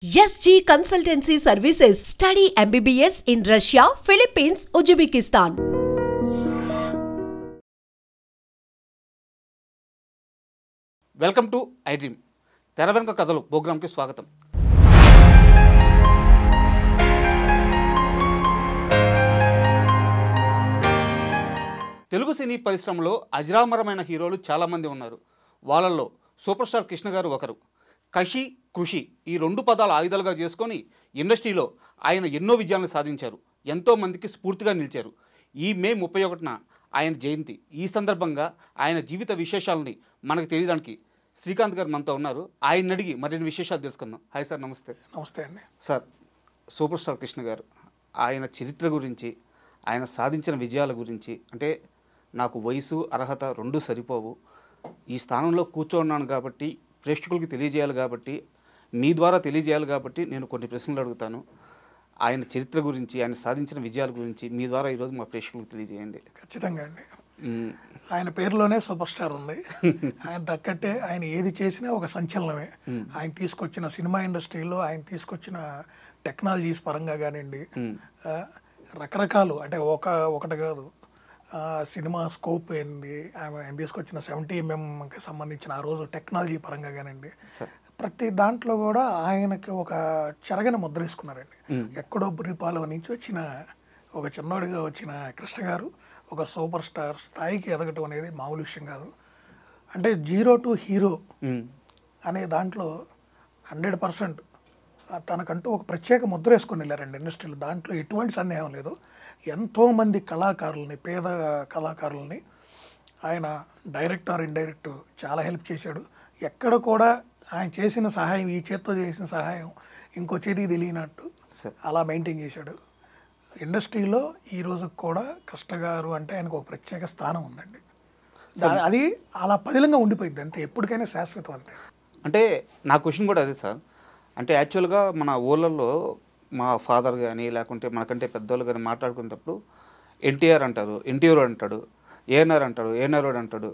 SG Consultancy Services. Study MBBS in Russia, Philippines, Uzbekistan. Welcome to I dream తెర వెనుక కథలు ప్రోగ్రామ్కి స్వాగతం. తెలుగు సినీ పరిశ్రమలో అజరామరమైన హీరోలు చాలామంది ఉన్నారు. వాళ్ళల్లో సూపర్ స్టార్ కృష్ణ గారు ఒకరు. కషి, కృషి ఈ రెండు పదాలు ఆయుధాలుగా చేసుకొని ఇండస్ట్రీలో ఆయన ఎన్నో విజయాలను సాధించారు. ఎంతోమందికి స్ఫూర్తిగా నిలిచారు. ఈ మే 31న ఆయన జయంతి. ఈ సందర్భంగా ఆయన జీవిత విశేషాలని మనకు తెలియడానికి శ్రీకాంత్ గారు మనతో ఉన్నారు. ఆయన అడిగి మరిన్ని విశేషాలు తెలుసుకుందాం. హాయ్ సార్, నమస్తే. నమస్తే అండి. సార్, సూపర్ స్టార్ కృష్ణ గారు, ఆయన చరిత్ర గురించి, ఆయన సాధించిన విజయాల గురించి, అంటే నాకు వయసు అర్హత రెండూ సరిపోవు, ఈ స్థానంలో కూర్చోన్నాను కాబట్టి ప్రేక్షకులకి తెలియజేయాలి, కాబట్టి మీ ద్వారా తెలియజేయాలి, కాబట్టి నేను కొన్ని ప్రశ్నలు అడుగుతాను. ఆయన చరిత్ర గురించి, ఆయన సాధించిన విజయాల గురించి మీ ద్వారా ఈరోజు మా ప్రేక్షకులకు తెలియజేయండి. ఖచ్చితంగా అండి. ఆయన పేరులోనే సూపర్ స్టార్ ఉంది. ఆయన తగ్గట్టే ఆయన ఏది చేసినా ఒక సంచలనమే. ఆయన తీసుకొచ్చిన సినిమా ఇండస్ట్రీలో ఆయన తీసుకొచ్చిన టెక్నాలజీస్ పరంగా కానివ్వండి, రకరకాలు, అంటే ఒకటి కాదు, సినిమా స్కోప్ ఏంది, ఆయన తీసుకొచ్చిన 70mm సంబంధించిన ఆ రోజు టెక్నాలజీ పరంగా కానివ్వండి, ప్రతి దాంట్లో కూడా ఆయనకి ఒక చెరగని ముద్ర వేసుకున్నారండి. ఎక్కడో బుర్రిపాలెం నుంచి వచ్చిన ఒక చిన్నోడిగా వచ్చిన కృష్ణ గారు ఒక సూపర్ స్టార్ స్థాయికి ఎదగటం అనేది మామూలు విషయం కాదు. అంటే 0 to హీరో అనే దాంట్లో 100% తనకంటూ ఒక ప్రత్యేక ముద్ర వేసుకొని వెళ్ళారండి ఇండస్ట్రీలో. దాంట్లో ఎటువంటి సందేహం లేదు. ఎంతోమంది కళాకారులని, పేద కళాకారులని ఆయన డైరెక్ట్ ఆర్ ఇండైరెక్ట్ చాలా హెల్ప్ చేశాడు. ఎక్కడ కూడా ఆయన చేసిన సహాయం, ఈ చేత్తో చేసిన సహాయం ఇంకో చేతికి తెలియనట్టు అలా మెయింటైన్ చేశాడు. ఇండస్ట్రీలో ఈ రోజు కూడా కృష్ణ గారు అంటే ఆయనకు ఒక ప్రత్యేక స్థానం ఉందండి. అది అలా పదిలంగా ఉండిపోయింది అంతే, ఎప్పటికైనా శాశ్వతం అంతే. అంటే నా క్వశ్చన్ కూడా అదే సార్. అంటే యాక్చువల్గా మన ఊళ్ళల్లో మా ఫాదర్ కానీ, లేకుంటే మనకంటే పెద్దవాళ్ళు కానీ మాట్లాడుకునేటప్పుడు ఎన్టీఆర్ అంటారు, ఎన్టీఆర్ అంటాడు, ఏఎన్ఆర్ అంటాడు, ఏఎన్ఆర్ అంటాడు,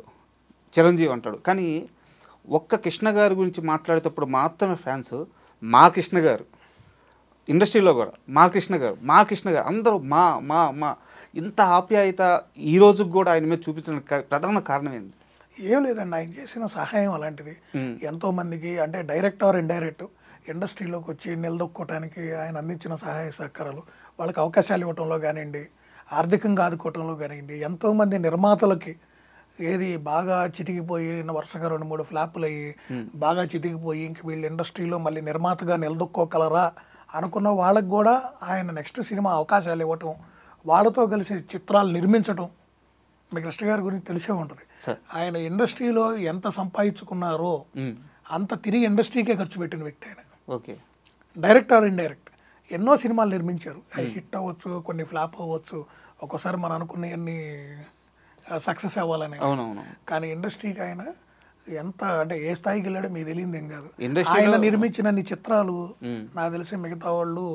చిరంజీవి అంటాడు. కానీ ఒక్క కృష్ణ గారి గురించి మాట్లాడేటప్పుడు మాత్రమే ఫ్యాన్స్ మా కృష్ణ గారు, ఇండస్ట్రీలో కూడా మా కృష్ణ గారు, మా కృష్ణ గారు, అందరూ మా మా మా ఇంత ఆప్యాయత ఈ రోజుకి కూడా ఆయన మీద చూపించిన ప్రధాన కారణం ఏంది? ఏం లేదండి, ఆయన చేసిన సహాయం అలాంటిది. ఎంతోమందికి అంటే డైరెక్ట్ ఆర్ ఇండైరెక్ట్ ఇండస్ట్రీలోకి వచ్చి నిలదొక్కోవటానికి ఆయన అందించిన సహాయ సహకారాలు, వాళ్ళకి అవకాశాలు ఇవ్వటంలో కానివ్వండి, ఆర్థికంగా ఆదుకోవటంలో కానివ్వండి, ఎంతోమంది నిర్మాతలకి ఏది బాగా చితికిపోయి వరుసగా 2-3 ఫ్లాపులు అయ్యి బాగా చితికిపోయి ఇంక వీళ్ళు ఇండస్ట్రీలో మళ్ళీ నిర్మాతగా నిలదొక్కోగలరా అనుకున్న వాళ్ళకి కూడా ఆయన నెక్స్ట్ సినిమా అవకాశాలు ఇవ్వటం, వాళ్ళతో కలిసి చిత్రాలు నిర్మించటం. మీ కృష్ణ గారి గురించి తెలిసే ఉంటుంది. ఆయన ఇండస్ట్రీలో ఎంత సంపాదించుకున్నారో అంత తిరిగి ఇండస్ట్రీకే ఖర్చు పెట్టిన వ్యక్తి ఆయన. ఓకే, డైరెక్ట్ ఆర్ ఇండైరెక్ట్ ఎన్నో సినిమాలు నిర్మించారు. అవి హిట్ అవ్వచ్చు, కొన్ని ఫ్లాప్ అవ్వచ్చు, ఒక్కోసారి మనం అనుకున్నవన్నీ సక్సెస్ అవ్వాలని. కానీ ఇండస్ట్రీకి ఆయన ఎంత అంటే ఏ స్థాయికి వెళ్ళాడో మీకు తెలియదు ఏం కాదు. ఆయన నిర్మించిన చిత్రాలు నాకు తెలిసి మిగతా వాళ్ళు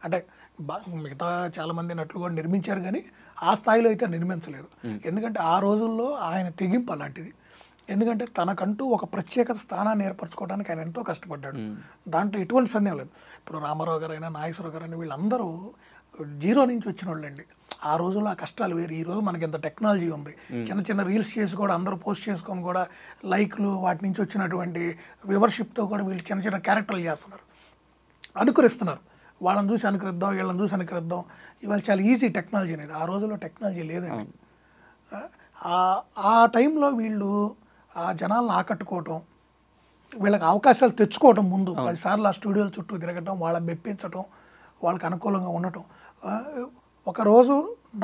అంటే మిగతా చాలా మంది నటులు కూడా నిర్మించారు, కానీ ఆ స్థాయిలో అయితే నిర్మించలేదు. ఎందుకంటే ఆ రోజుల్లో ఆయన తెగింపు అలాంటిది. ఎందుకంటే తనకంటూ ఒక ప్రత్యేకత స్థానాన్ని ఏర్పరచుకోవడానికి ఆయన ఎంతో కష్టపడ్డాడు. దాంట్లో ఎటువంటి సందేహం లేదు. ఇప్పుడు రామారావు గారైనా, నాగేశ్వరరావు గారైనా వీళ్ళందరూ 0 నుంచి వచ్చిన వాళ్ళండి. ఆ రోజుల్లో ఆ కష్టాలు వేరు. ఈ రోజు మనకి ఎంత టెక్నాలజీ ఉంది, చిన్న చిన్న రీల్స్ చేసి కూడా అందరూ పోస్ట్ చేసుకొని కూడా లైక్లు, వాటి నుంచి వచ్చినటువంటి వ్యూవర్షిప్తో కూడా వీళ్ళు చిన్న చిన్న క్యారెక్టర్లు చేస్తున్నారు, అనుకరిస్తున్నారు. వాళ్ళని చూసి అనుకరిద్దాం, వీళ్ళని చూసి అనుకరిద్దాం. ఇవాళ చాలా ఈజీ టెక్నాలజీ అనేది. ఆ రోజుల్లో టెక్నాలజీ లేదండి. ఆ టైంలో వీళ్ళు ఆ జనాలను ఆకట్టుకోవటం, వీళ్ళకి అవకాశాలు తెచ్చుకోవటం, ముందు 10 సార్లు ఆ స్టూడియోల చుట్టూ తిరగటం, వాళ్ళని మెప్పించటం, వాళ్ళకి అనుకూలంగా ఉండటం. ఒకరోజు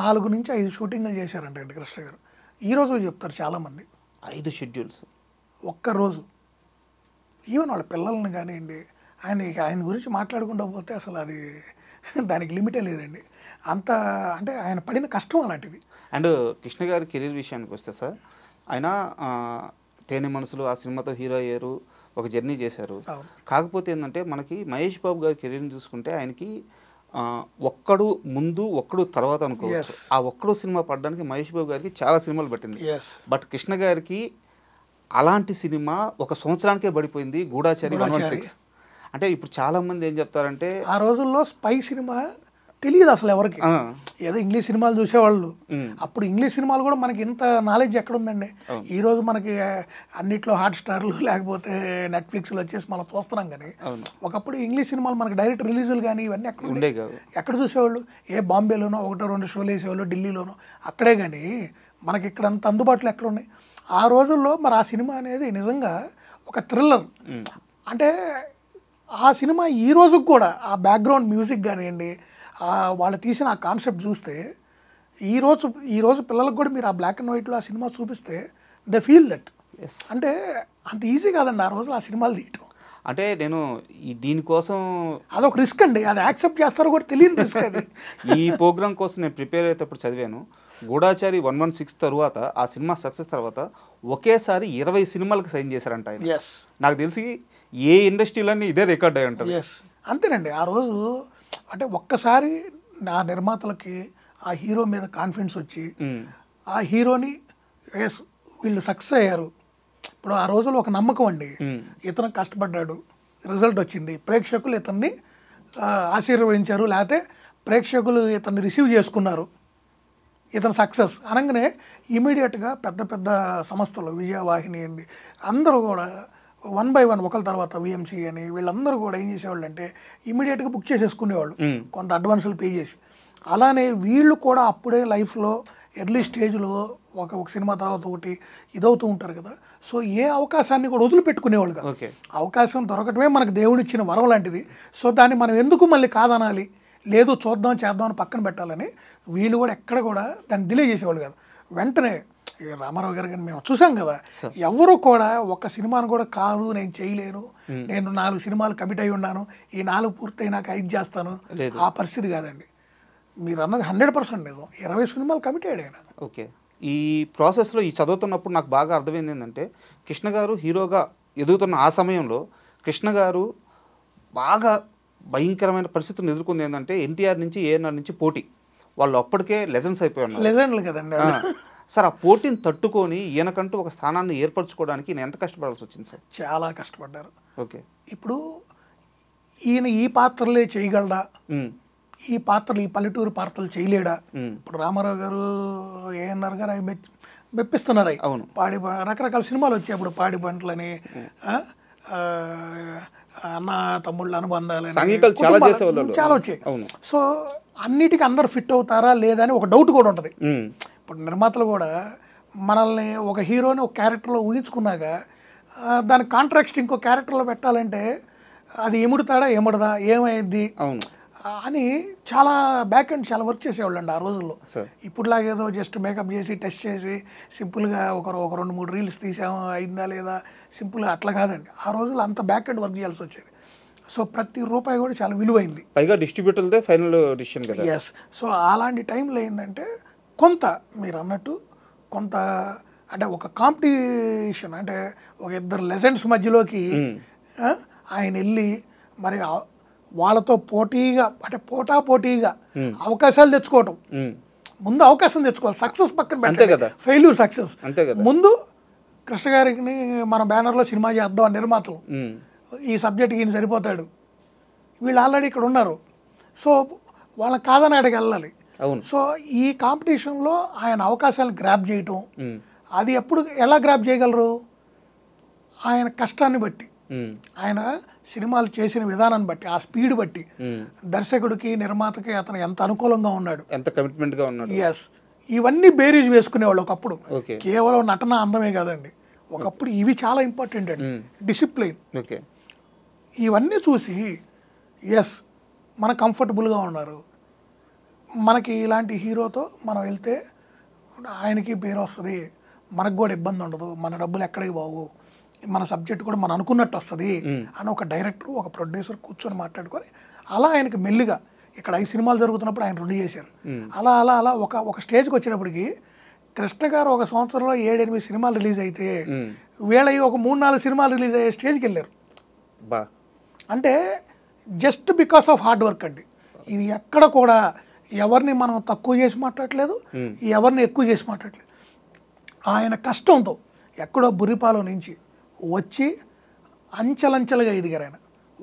4 నుంచి 5 షూటింగ్లు చేశారంటే కృష్ణ గారు. ఈరోజు చెప్తారు చాలామంది 5 షెడ్యూల్స్ ఒక్కరోజు. ఈవెన్ వాళ్ళ పిల్లల్ని కానివ్వండి, ఆయన గురించి మాట్లాడుకుంటూ పోతే అసలు అది దానికి లిమిటే లేదండి. అంత అంటే ఆయన పడిన కష్టం అలాంటిది. అండ్ కృష్ణ గారి కెరీర్ విషయానికి వస్తే సార్, ఆయన తేనె మనసులు ఆ సినిమాతో హీరో అయ్యారు, ఒక జర్నీ చేశారు. కాకపోతే ఏంటంటే మనకి మహేష్ బాబు గారి కెరీర్ని చూసుకుంటే ఆయనకి ఒక్కడు ముందు ఒక్కడు తర్వాత అనుకోవచ్చు. ఆ ఒక్కడు సినిమా పడడానికి మహేష్ బాబు గారికి చాలా సినిమాలు పట్టింది. బట్ కృష్ణ గారికి అలాంటి సినిమా 1 సంవత్సరానికే పడిపోయింది, గూఢాచారి 116. అంటే ఇప్పుడు చాలా మంది ఏం చెప్తారంటే ఆ రోజుల్లో స్పై సినిమా తెలియదు అసలు ఎవరికి, ఏదో ఇంగ్లీష్ సినిమాలు చూసేవాళ్ళు. అప్పుడు ఇంగ్లీష్ సినిమాలు కూడా మనకి ఇంత నాలెడ్జ్ ఎక్కడ ఉందండి. ఈ రోజు మనకి అన్నిట్లో హాట్ స్టార్లు లేకపోతే నెట్ఫ్లిక్స్లో వచ్చేసి మనం చూస్తున్నాం. కానీ ఒకప్పుడు ఇంగ్లీష్ సినిమాలు మనకి డైరెక్ట్ రిలీజులు కానీ ఇవన్నీ ఎక్కడ చూసేవాళ్ళు, ఏ బాంబేలోనో 1-2 షోలు వేసేవాళ్ళు, ఢిల్లీలోనో అక్కడే. కానీ మనకి ఇక్కడ అంత అందుబాటులో ఎక్కడ ఉన్నాయి ఆ రోజుల్లో. మరి ఆ సినిమా అనేది నిజంగా ఒక థ్రిల్లర్. అంటే ఆ సినిమా ఈ రోజుకి కూడా ఆ బ్యాక్గ్రౌండ్ మ్యూజిక్ కానివ్వండి, వాళ్ళు తీసిన ఆ కాన్సెప్ట్ చూస్తే ఈరోజు పిల్లలకు కూడా మీరు ఆ బ్లాక్ అండ్ వైట్లో ఆ సినిమా చూపిస్తే దే ఫీల్ దట్. అంటే అంత ఈజీ కాదండి ఆ రోజులు ఆ సినిమాలు తీయటం. అంటే నేను దీనికోసం అదొక రిస్క్ అండి, అది యాక్సెప్ట్ చేస్తారో కూడా తెలియని రిస్క్ అది. ఈ ప్రోగ్రామ్ కోసం నేను ప్రిపేర్ అయ్యేటప్పుడు చదివాను, గూఢాచారి 116 తర్వాత ఆ సినిమా సక్సెస్ తర్వాత ఒకేసారి 20 సినిమాలకు సైన్ చేశారంట ఆయన. నాకు తెలిసి ఏ ఇండస్ట్రీలన్నీ ఇదే రికార్డ్ అయి ఉంటుంది. అంతేనండి ఆ రోజు. అంటే ఒక్కసారి ఆ నిర్మాతలకి ఆ హీరో మీద కాన్ఫిడెన్స్ వచ్చి ఆ హీరోని వీళ్ళు సక్సెస్ అయ్యారు. ఇప్పుడు ఆ రోజుల్లో ఒక నమ్మకం అండి, ఇతను కష్టపడ్డాడు, రిజల్ట్ వచ్చింది, ప్రేక్షకులు ఇతన్ని ఆశీర్వదించారు, లేకపోతే ప్రేక్షకులు ఇతన్ని రిసీవ్ చేసుకున్నారు, ఇతను సక్సెస్ అనగానే ఇమీడియట్గా పెద్ద పెద్ద సంస్థలు విజయవాహిని ఏంది అందరూ కూడా 1 by 1 ఒకరి తర్వాత విఎంసీ అని వీళ్ళందరూ కూడా ఏం చేసేవాళ్ళు అంటే ఇమీడియట్గా బుక్ చేసేసుకునేవాళ్ళు కొంత అడ్వాన్సులు పే చేసి. అలానే వీళ్ళు కూడా అప్పుడే లైఫ్లో ఎర్లీ స్టేజ్లో ఒక సినిమా తర్వాత ఒకటి ఇదవుతూ ఉంటారు కదా. సో ఏ అవకాశాన్ని కూడా వదిలిపెట్టుకునేవాళ్ళు కదా. అవకాశం దొరకటమే మనకు దేవుడిచ్చిన వరం లాంటిది. సో దాన్ని మనం ఎందుకు మళ్ళీ కాదనాలి, లేదు చూద్దాం చేద్దాం అని పక్కన పెట్టాలని వీళ్ళు కూడా ఎక్కడ కూడా దాన్ని డిలే చేసేవాళ్ళు కాదు. వెంటనే రామారావు గారు కానీ మేము చూసాం కదా, ఎవరు కూడా ఒక సినిమాను కూడా కాదు నేను చేయలేను, నేను 4 సినిమాలు కమిట్ అయి ఉన్నాను, ఈ 4 పూర్తయి నాకు 5 చేస్తాను, ఆ పరిస్థితి కాదండి. మీరు అన్నది 100% నిజం. 20 సినిమాలు కమిట్ అయ్యాడు ఆయన. ఓకే. ఈ ప్రాసెస్లో ఈ చదువుతున్నప్పుడు నాకు బాగా అర్థమైంది ఏంటంటే కృష్ణ గారు హీరోగా ఎదుగుతున్న ఆ సమయంలో కృష్ణ గారు బాగా భయంకరమైన పరిస్థితులను ఎదుర్కొంది ఏంటంటే ఎన్టీఆర్ నుంచి ఏఎన్ఆర్ నుంచి పోటీ. వాళ్ళు అప్పటికే లెజెండ్స్ అయిపోయి ఉన్నారు. లెజెండ్లు కదండి సార్. ఆ పోటీని తట్టుకొని ఈయనకంటూ ఒక స్థానాన్ని ఏర్పరచుకోవడానికి ఈయన ఎంత కష్టపడాల్సి వచ్చింది సార్? చాలా కష్టపడ్డారు. ఓకే. ఇప్పుడు ఈయన ఈ పాత్రలే చేయగలడా, ఈ పాత్రలు ఈ పల్లెటూరు పాత్రలు చేయలేడా? ఇప్పుడు రామారావు గారు ఏఎన్ఆర్ గారు అవి మెప్పిస్తున్నారు. అవి అవును, పాడి రకరకాల సినిమాలు వచ్చాయి అప్పుడు, పాడి పంటలని, అన్న తమ్ముళ్ళ అనుబంధాలని చాలా వచ్చాయి. సో అన్నిటికీ అందరు ఫిట్ అవుతారా లేదా అని ఒక డౌట్ కూడా ఉంటుంది. ఇప్పుడు నిర్మాతలు కూడా మనల్ని ఒక హీరోని ఒక క్యారెక్టర్లో ఊహించుకున్నాక దాని కాంట్రాక్ట్ ఇంకో క్యారెక్టర్లో పెట్టాలంటే అది ఏముడుతాడా ఏముడదా ఏమైంది అని చాలా బ్యాక్ అండ్ చాలా వర్క్ చేసేవాళ్ళు అండి ఆ రోజుల్లో. ఇప్పుడులాగా ఏదో జస్ట్ మేకప్ చేసి టెస్ట్ చేసి సింపుల్గా ఒక 2-3 రీల్స్ తీసాము అయిందా లేదా సింపుల్గా అట్లా కాదండి. ఆ రోజుల్లో అంత బ్యాక్ అండ్ వర్క్ చేయాల్సి వచ్చేది. సో ప్రతి రూపాయి కూడా చాలా విలువైంది. పైగా డిస్ట్రిబ్యూటర్దే ఫైనల్ డిసిషన్ కదా. ఎస్. సో అలాంటి టైంలో ఏంటంటే కొంత మీరు అన్నట్టు కొంత అంటే ఒక కాంపిటీషన్ అంటే ఒక 2 లెజెండ్స్ మధ్యలోకి ఆయన వెళ్ళి మరి వాళ్ళతో పోటీగా అంటే పోటీగా అవకాశాలు తెచ్చుకోవటం. ముందు అవకాశం తెచ్చుకోవాలి, సక్సెస్ పక్కన పెట్టాలి, ఫెయిల్యూర్ సక్సెస్. ముందు కృష్ణ గారికి మన బ్యానర్లో సినిమా చేద్దాం నిర్మాతలు, ఈ సబ్జెక్ట్కి ఈయన సరిపోతాడు, వీళ్ళు ఆల్రెడీ ఇక్కడ ఉన్నారు, సో వాళ్ళని కాదని అక్కడికి వెళ్ళాలి. సో ఈ కాంపిటీషన్లో ఆయన అవకాశాలను గ్రాప్ చేయటం, అది ఎప్పుడు ఎలా గ్రాప్ చేయగలరు? ఆయన కష్టాన్ని బట్టి, ఆయన సినిమాలు చేసిన విధానాన్ని బట్టి, ఆ స్పీడ్ బట్టి, దర్శకుడికి నిర్మాతకి అతను ఎంత అనుకూలంగా ఉన్నాడు, ఎంత కమిట్మెంట్గా ఉన్నాడు. ఎస్. ఇవన్నీ బేరీజ్ వేసుకునేవాళ్ళు ఒకప్పుడు. కేవలం నటన అందమే కాదండి, ఒకప్పుడు ఇవి చాలా ఇంపార్టెంట్ అండి. డిసిప్లిన్, ఇవన్నీ చూసి ఎస్ మన కంఫర్టబుల్గా ఉన్నారు, మనకి ఇలాంటి హీరోతో మనం వెళ్తే ఆయనకి పేరు వస్తుంది, మనకు కూడా ఇబ్బంది ఉండదు, మన డబ్బులు ఎక్కడికి బాగు, మన సబ్జెక్ట్ కూడా మనం అనుకున్నట్టు వస్తుంది అని ఒక డైరెక్టర్ ఒక ప్రొడ్యూసర్ కూర్చొని మాట్లాడుకొని అలా ఆయనకి మెల్లిగా ఇక్కడ 5 సినిమాలు జరుగుతున్నప్పుడు ఆయన 2 చేశారు. అలా అలా అలా ఒక స్టేజ్కి వచ్చేటప్పటికి కృష్ణ గారు ఒక సంవత్సరంలో 7-8 సినిమాలు రిలీజ్ అయితే వీళ్ళవి ఒక 3-4 సినిమాలు రిలీజ్ అయ్యే స్టేజ్కి వెళ్ళారు. అంటే just because of hard work అండి. ఇది ఎక్కడ కూడా ఎవరిని మనం తక్కువ చేసి మాట్లాడలేదు, ఎవరిని ఎక్కువ చేసి మాట్లాడలేదు. ఆయన కష్టంతో ఎక్కడో బుర్రిపాలో నుంచి వచ్చి అంచెలంచెలుగా ఎదిగారు ఆయన.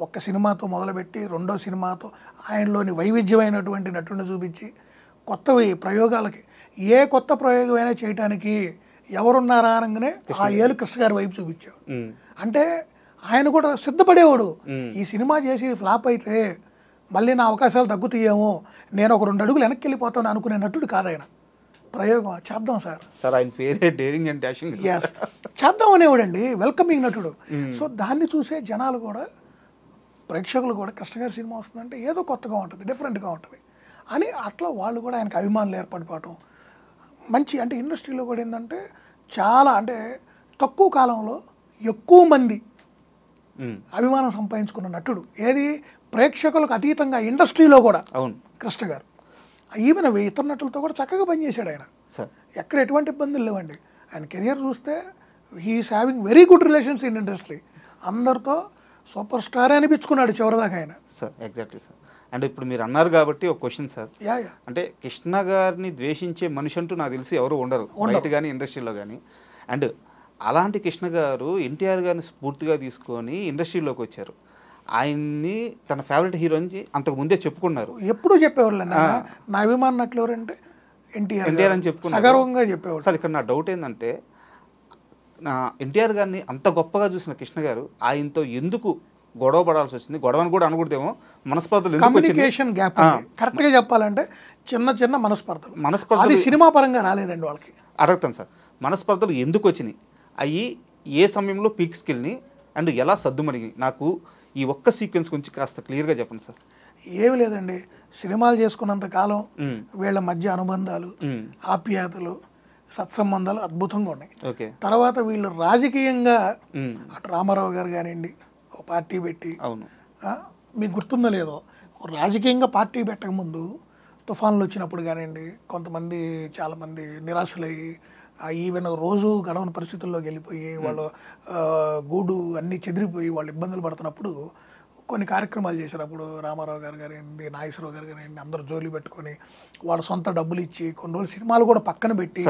ఒక్క సినిమాతో మొదలుపెట్టి రెండో సినిమాతో ఆయనలోని వైవిధ్యమైనటువంటి నటుడిని చూపించి కొత్తవి ప్రయోగాలకి ఏ కొత్త ప్రయోగమైనా చేయటానికి ఎవరున్నారా అనగానే ఆ ఏలు కృష్ణ గారి వైపు చూపించాడు. అంటే ఆయన కూడా సిద్ధపడేవాడు, ఈ సినిమా చేసి ఫ్లాప్ అయితే మళ్ళీ నా అవకాశాలు తగ్గుతాయేమో, నేను ఒక 2 అడుగులు వెనక్కి వెళ్ళిపోతాను అనుకునే నటుడు కాదు ఆయన. ప్రయోగం చేద్దాం సార్ ఆయన పేరే డేరింగ్ అండ్ డాషింగ్. ఎస్, చేద్దాం అనేవాడండి, వెల్కమింగ్ నటుడు. సో దాన్ని చూసే జనాలు కూడా, ప్రేక్షకులు కూడా కృష్ణ గారి సినిమా వస్తుందంటే ఏదో కొత్తగా ఉంటుంది, డిఫరెంట్గా ఉంటుంది అని అట్లా వాళ్ళు కూడా ఆయనకు అభిమానులు ఏర్పడిపోవటం మంచి. అంటే ఇండస్ట్రీలో కూడా ఏంటంటే చాలా అంటే తక్కువ కాలంలో ఎక్కువ మంది అభిమానం సంపాదించుకున్న నటుడు. ఏది ప్రేక్షకులకు అతీతంగా ఇండస్ట్రీలో కూడా అవును కృష్ణ గారు. ఈవెన్ ఇతర నటులతో కూడా చక్కగా పనిచేశాడు ఆయన, ఎక్కడ ఎటువంటి ఇబ్బందులు లేవండి. ఆయన కెరియర్ చూస్తే he's having very good relations in industry. అందరితో సూపర్ స్టార్ అనిపించుకున్నాడు చివరిదాకా ఆయన. Sir exactly sir. అండ్ ఇప్పుడు మీరు అన్నారు కాబట్టి ఒక క్వశ్చన్ సార్, యా అంటే కృష్ణ గారిని ద్వేషించే మనిషి అంటూ నాకు తెలిసి ఎవరు ఉండరు బయట కానీ ఇండస్ట్రీలో కానీ. అండ్ అలాంటి కృష్ణ గారు ఎన్టీఆర్ గారిని స్ఫూర్తిగా తీసుకొని ఇండస్ట్రీలోకి వచ్చారు. ఆయన్ని తన ఫేవరెట్ హీరో నుంచి అంతకు ముందే చెప్పుకున్నారు. ఎప్పుడు చెప్పేవాళ్ళు నా అభిమాన నటులు ఎవరంటే ఎన్టీఆర్ అని చెప్పుకున్నారు, సగర్వంగా చెప్పేవాళ్ళు. సార్ ఇక్కడ నా డౌట్ ఏంటంటే, నా ఎన్టీఆర్ గారిని అంత గొప్పగా చూసిన కృష్ణ గారు ఆయనతో ఎందుకు గొడవ పడాల్సి వచ్చింది? గొడవని కూడా అనకూడదేమో, మనస్పర్ధలు. కమ్యూనికేషన్ గ్యాప్ కరెక్ట్గా చెప్పాలంటే చిన్న చిన్న మనస్పర్ధలు సినిమా పరంగా రాలేదండి వాళ్ళకి. అడుగుతాను సార్, మనస్పర్ధలు ఎందుకు వచ్చినాయి, అవి ఏ సమయంలో పీక్స్కి వెళ్ళి అండ్ ఎలా సర్దుమడిగినాయి? నాకు ఈ ఒక్క సీక్వెన్స్ గురించి కాస్త క్లియర్గా చెప్పండి సార్. ఏమి లేదండి, సినిమాలు చేసుకున్నంత కాలం వీళ్ళ మధ్య అనుబంధాలు, ఆప్యాయతలు, సత్సంబంధాలు అద్భుతంగా ఉన్నాయి. ఓకే. తర్వాత వీళ్ళు రాజకీయంగా అటు రామారావు గారు కానివ్వండి ఒక పార్టీ పెట్టి, అవును మీకు గుర్తుందో లేదో, రాజకీయంగా పార్టీ పెట్టకముందు తుఫాన్లు వచ్చినప్పుడు కానివ్వండి కొంతమంది చాలామంది నిరాశలయ్యి ఈవెన్ రోజు గడవని పరిస్థితుల్లోకి వెళ్ళిపోయి వాళ్ళు గూడు అన్నీ చెదిరిపోయి వాళ్ళు ఇబ్బందులు పడుతున్నప్పుడు కొన్ని కార్యక్రమాలు చేశారు. అప్పుడు రామారావు గారు కానివ్వండి, నాగేశ్వరరావు గారు కానివ్వండి అందరూ జోలి పెట్టుకొని వాళ్ళ సొంత డబ్బులు ఇచ్చి కొన్ని రోజులు సినిమాలు కూడా పక్కన పెట్టి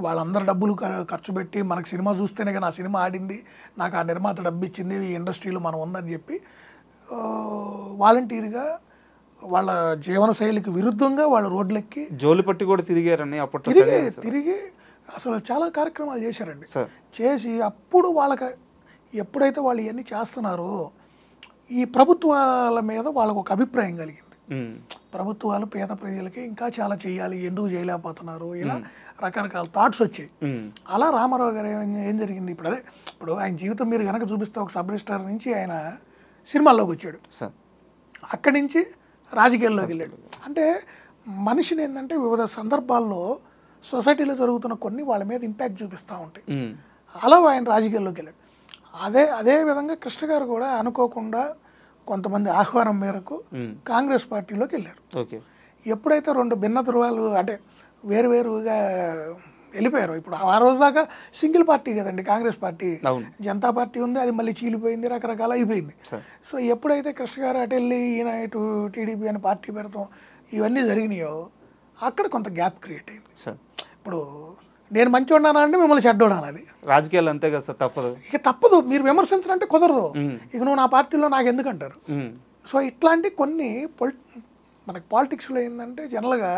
వాళ్ళందరూ డబ్బులు ఖర్చు పెట్టి మనకు సినిమా చూస్తేనే కానీ ఆ సినిమా ఆడింది, నాకు ఆ నిర్మాత డబ్బు ఇచ్చింది, ఈ ఇండస్ట్రీలో మనం ఉందని చెప్పి వాలంటీర్గా వాళ్ళ జీవన శైలికి విరుద్ధంగా వాళ్ళ రోడ్లెక్కి జోలి పట్టి కూడా తిరిగారని అప్పట్లో తిరిగి అసలు చాలా కార్యక్రమాలు చేశారండి. చేసి అప్పుడు వాళ్ళకి ఎప్పుడైతే వాళ్ళు ఇవన్నీ చేస్తున్నారో ఈ ప్రభుత్వాల మీద వాళ్ళకు ఒక అభిప్రాయం కలిగింది. ప్రభుత్వాలు పేద ప్రజలకి ఇంకా చాలా చేయాలి, ఎందుకు చేయలేకపోతున్నారు, ఇలా రకరకాల థాట్స్ వచ్చాయి. అలా రామారావు గారు ఏం జరిగింది, ఇప్పుడు ఆయన జీవితం మీరు కనుక చూపిస్తే ఒక సబ్ రిజిస్ట్రార్ నుంచి ఆయన సినిమాల్లోకి వచ్చాడు, అక్కడి నుంచి రాజకీయాల్లోకి వెళ్ళాడు. అంటే మనిషిని ఏంటంటే వివిధ సందర్భాల్లో సొసైటీలో జరుగుతున్న కొన్ని వాళ్ళ మీద ఇంపాక్ట్ చూపిస్తూ ఉంటాయి. అలా ఆయన రాజకీయాల్లోకి వెళ్ళాడు. అదే విధంగా కృష్ణ గారు కూడా అనుకోకుండా కొంతమంది ఆహ్వానం మేరకు కాంగ్రెస్ పార్టీలోకి వెళ్ళారు. ఎప్పుడైతే 2 భిన్న ధృవాలు అంటే వేరువేరుగా వెళ్ళిపోయారు. ఇప్పుడు ఆ రోజు దాకా సింగిల్ పార్టీ కదండి కాంగ్రెస్ పార్టీ, జనతా పార్టీ ఉంది, అది మళ్ళీ చీలిపోయింది, రకరకాల అయిపోయింది. సో ఎప్పుడైతే కృష్ణ గారు అటు వెళ్ళి ఈయన ఇటు టీడీపీ అని పార్టీ పెడతాం ఇవన్నీ జరిగినాయో అక్కడ కొంత గ్యాప్ క్రియేట్ అయింది. ఇప్పుడు నేను మంచివాడినా అంటే మిమ్మల్ని చెడ్డోడు అనాలి, రాజకీయాలు అంతే కదా సార్, తప్పదు. ఇక తప్పదు, మీరు విమర్శించాలంటే కుదరదు, ఇక నువ్వు నా పార్టీలో నాకు ఎందుకంటారు. సో ఇట్లాంటి కొన్ని మనకి పాలిటిక్స్లో ఏంటంటే జనరల్గా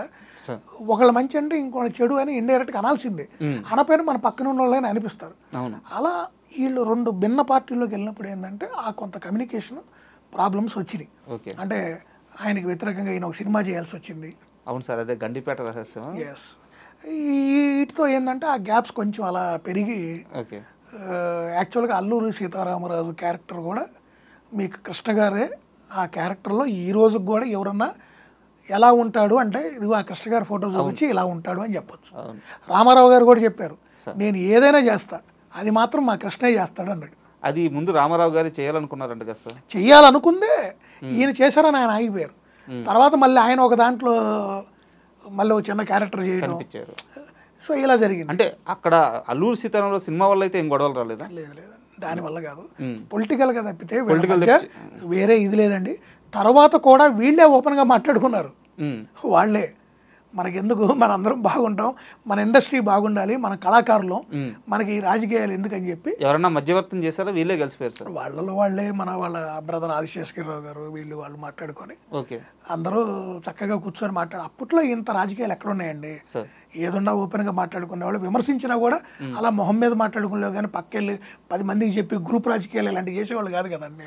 ఒకళ్ళ మంచి అంటే ఇంకొకళ్ళ చెడు అని ఇండైరెక్ట్గా అనాల్సిందే, అనపైన మన పక్కన ఉన్న వాళ్ళని అనిపిస్తారు. అలా వీళ్ళు 2 భిన్న పార్టీల్లోకి వెళ్ళినప్పుడు ఏంటంటే ఆ కొంత కమ్యూనికేషన్ ప్రాబ్లమ్స్ వచ్చినాయి. అంటే ఆయనకి వ్యతిరేకంగా ఈయన ఒక సినిమా చేయాల్సి వచ్చింది. అవును సార్, అదే గండిపేట రహస్యం. ఎస్, వీటితో ఏంటంటే ఆ గ్యాప్స్ కొంచెం అలా పెరిగి యాక్చువల్గా అల్లూరి సీతారామరాజు క్యారెక్టర్ కూడా మీకు కృష్ణ గారే ఆ క్యారెక్టర్లో ఈ రోజుకి కూడా ఎవరన్నా ఎలా ఉంటాడు అంటే ఇది ఆ కృష్ణ గారి ఫోటో చూపించి ఇలా ఉంటాడు అని చెప్పొచ్చు. రామారావు గారు కూడా చెప్పారు, నేను ఏదైనా చేస్తా, అది మాత్రం మా కృష్ణయ్య చేస్తాడు అన్నాడు. అది ముందు రామారావు గారు చేయాలనుకున్నారంట కదా సార్? చెయ్యాలనుకుందే, ఈయన చేశారని ఆయన ఆగిపోయారు. తర్వాత మళ్ళీ ఆయన ఒక దాంట్లో మళ్ళీ ఒక చిన్న క్యారెక్టర్ చేయడం, సో ఇలా జరిగింది. అంటే అక్కడ అల్లూరి సీతారామరావు సినిమా వల్ల అయితే ఏం గొడవలు రాలేదా? లేదు, దానివల్ల కాదు, పొలిటికల్గా తప్పితే వేరే ఇది లేదండి. తర్వాత కూడా వీళ్ళే ఓపెన్గా మాట్లాడుకున్నారు, వాళ్ళే మనకెందుకు, మనందరం బాగుంటాం, మన ఇండస్ట్రీ బాగుండాలి, మన కళాకారులు, మనకి ఈ రాజకీయాలు ఎందుకని చెప్పి ఎవరన్నా మధ్యవర్తం చేశారా వీళ్ళే కలిసిపోయారు సార్? వాళ్ళే వాళ్ళ బ్రదర్ ఆదిశేషగిరిరావు గారు వాళ్ళు మాట్లాడుకొని ఓకే అందరూ చక్కగా కూర్చొని అప్పట్లో ఇంత రాజకీయాలు ఎక్కడ ఉన్నాయండి? ఏదన్నా ఓపెన్గా మాట్లాడుకునేవాళ్ళు, విమర్శించినా కూడా అలా మొహం మీద మాట్లాడుకునేవాళ్ళు, కానీ పక్కెళ్ళి 10 మందికి చెప్పి గ్రూప్ రాజకీయాలు ఇలాంటివి చేసేవాళ్ళు కాదు కదండి.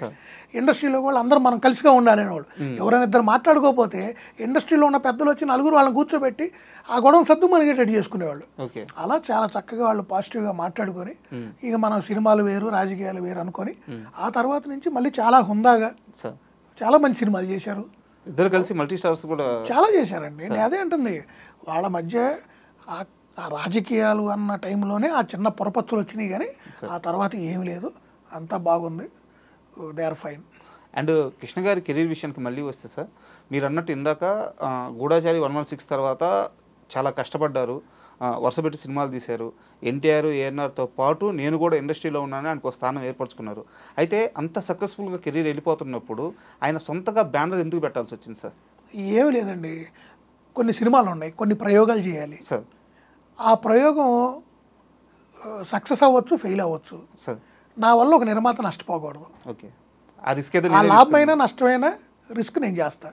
ఇండస్ట్రీలో కూడా అందరూ మనం కలిసిగా ఉండాలి అనేవాళ్ళు. ఎవరైనా ఇద్దరు మాట్లాడుకోకపోతే ఇండస్ట్రీలో ఉన్న పెద్దలు వచ్చి నలుగురు వాళ్ళని కూర్చోబెట్టి ఆ గొడవ సద్దు మనగేటట్టు చేసుకునేవాళ్ళు. అలా చాలా చక్కగా వాళ్ళు పాజిటివ్గా మాట్లాడుకొని ఇక మనం సినిమాలు వేరు రాజకీయాలు వేరు అనుకొని ఆ తర్వాత నుంచి మళ్ళీ చాలా హుందాగా చాలా మంచి సినిమాలు చేశారు. ఇద్దరు కలిసి మల్టీ స్టార్స్ కూడా చాలా చేశారండి. నేను అదే అంటుంది, వాళ్ళ మధ్య ఆ రాజకీయాలు అన్న టైంలోనే ఆ చిన్న పొరపచ్చులు వచ్చినాయి, కానీ ఆ తర్వాత ఏమి లేదు, అంతా బాగుంది, they are fine. And Krishna గారి కెరీర్ విషయానికి మళ్ళీ వస్తే సార్, మీరు అన్నట్టు ఇందాక గూఢచారి 116 తర్వాత చాలా కష్టపడ్డారు, వరుసపెట్టి సినిమాలు తీశారు, ఎన్టీఆర్ ఏఎన్ఆర్తో పాటు నేను కూడా ఇండస్ట్రీలో ఉన్నానని ఆయనకు స్థానం ఏర్పరచుకున్నారు. అయితే అంత సక్సెస్ఫుల్గా కెరీర్ వెళ్ళిపోతున్నప్పుడు ఆయన సొంతగా బ్యానర్ ఎందుకు పెట్టాల్సి వచ్చింది సార్? ఏమి లేదండి, కొన్ని సినిమాలు ఉన్నాయి, కొన్ని ప్రయోగాలు చేయాలి సార్. ఆ ప్రయోగం సక్సెస్ అవ్వచ్చు, ఫెయిల్ అవ్వచ్చు సార్. నా వల్ల ఒక నిర్మాత నష్టపోకూడదు. ఓకే, ఆ రిస్క్ ఆ లాభమైనా నష్టమైనా రిస్క్ నేను చేస్తా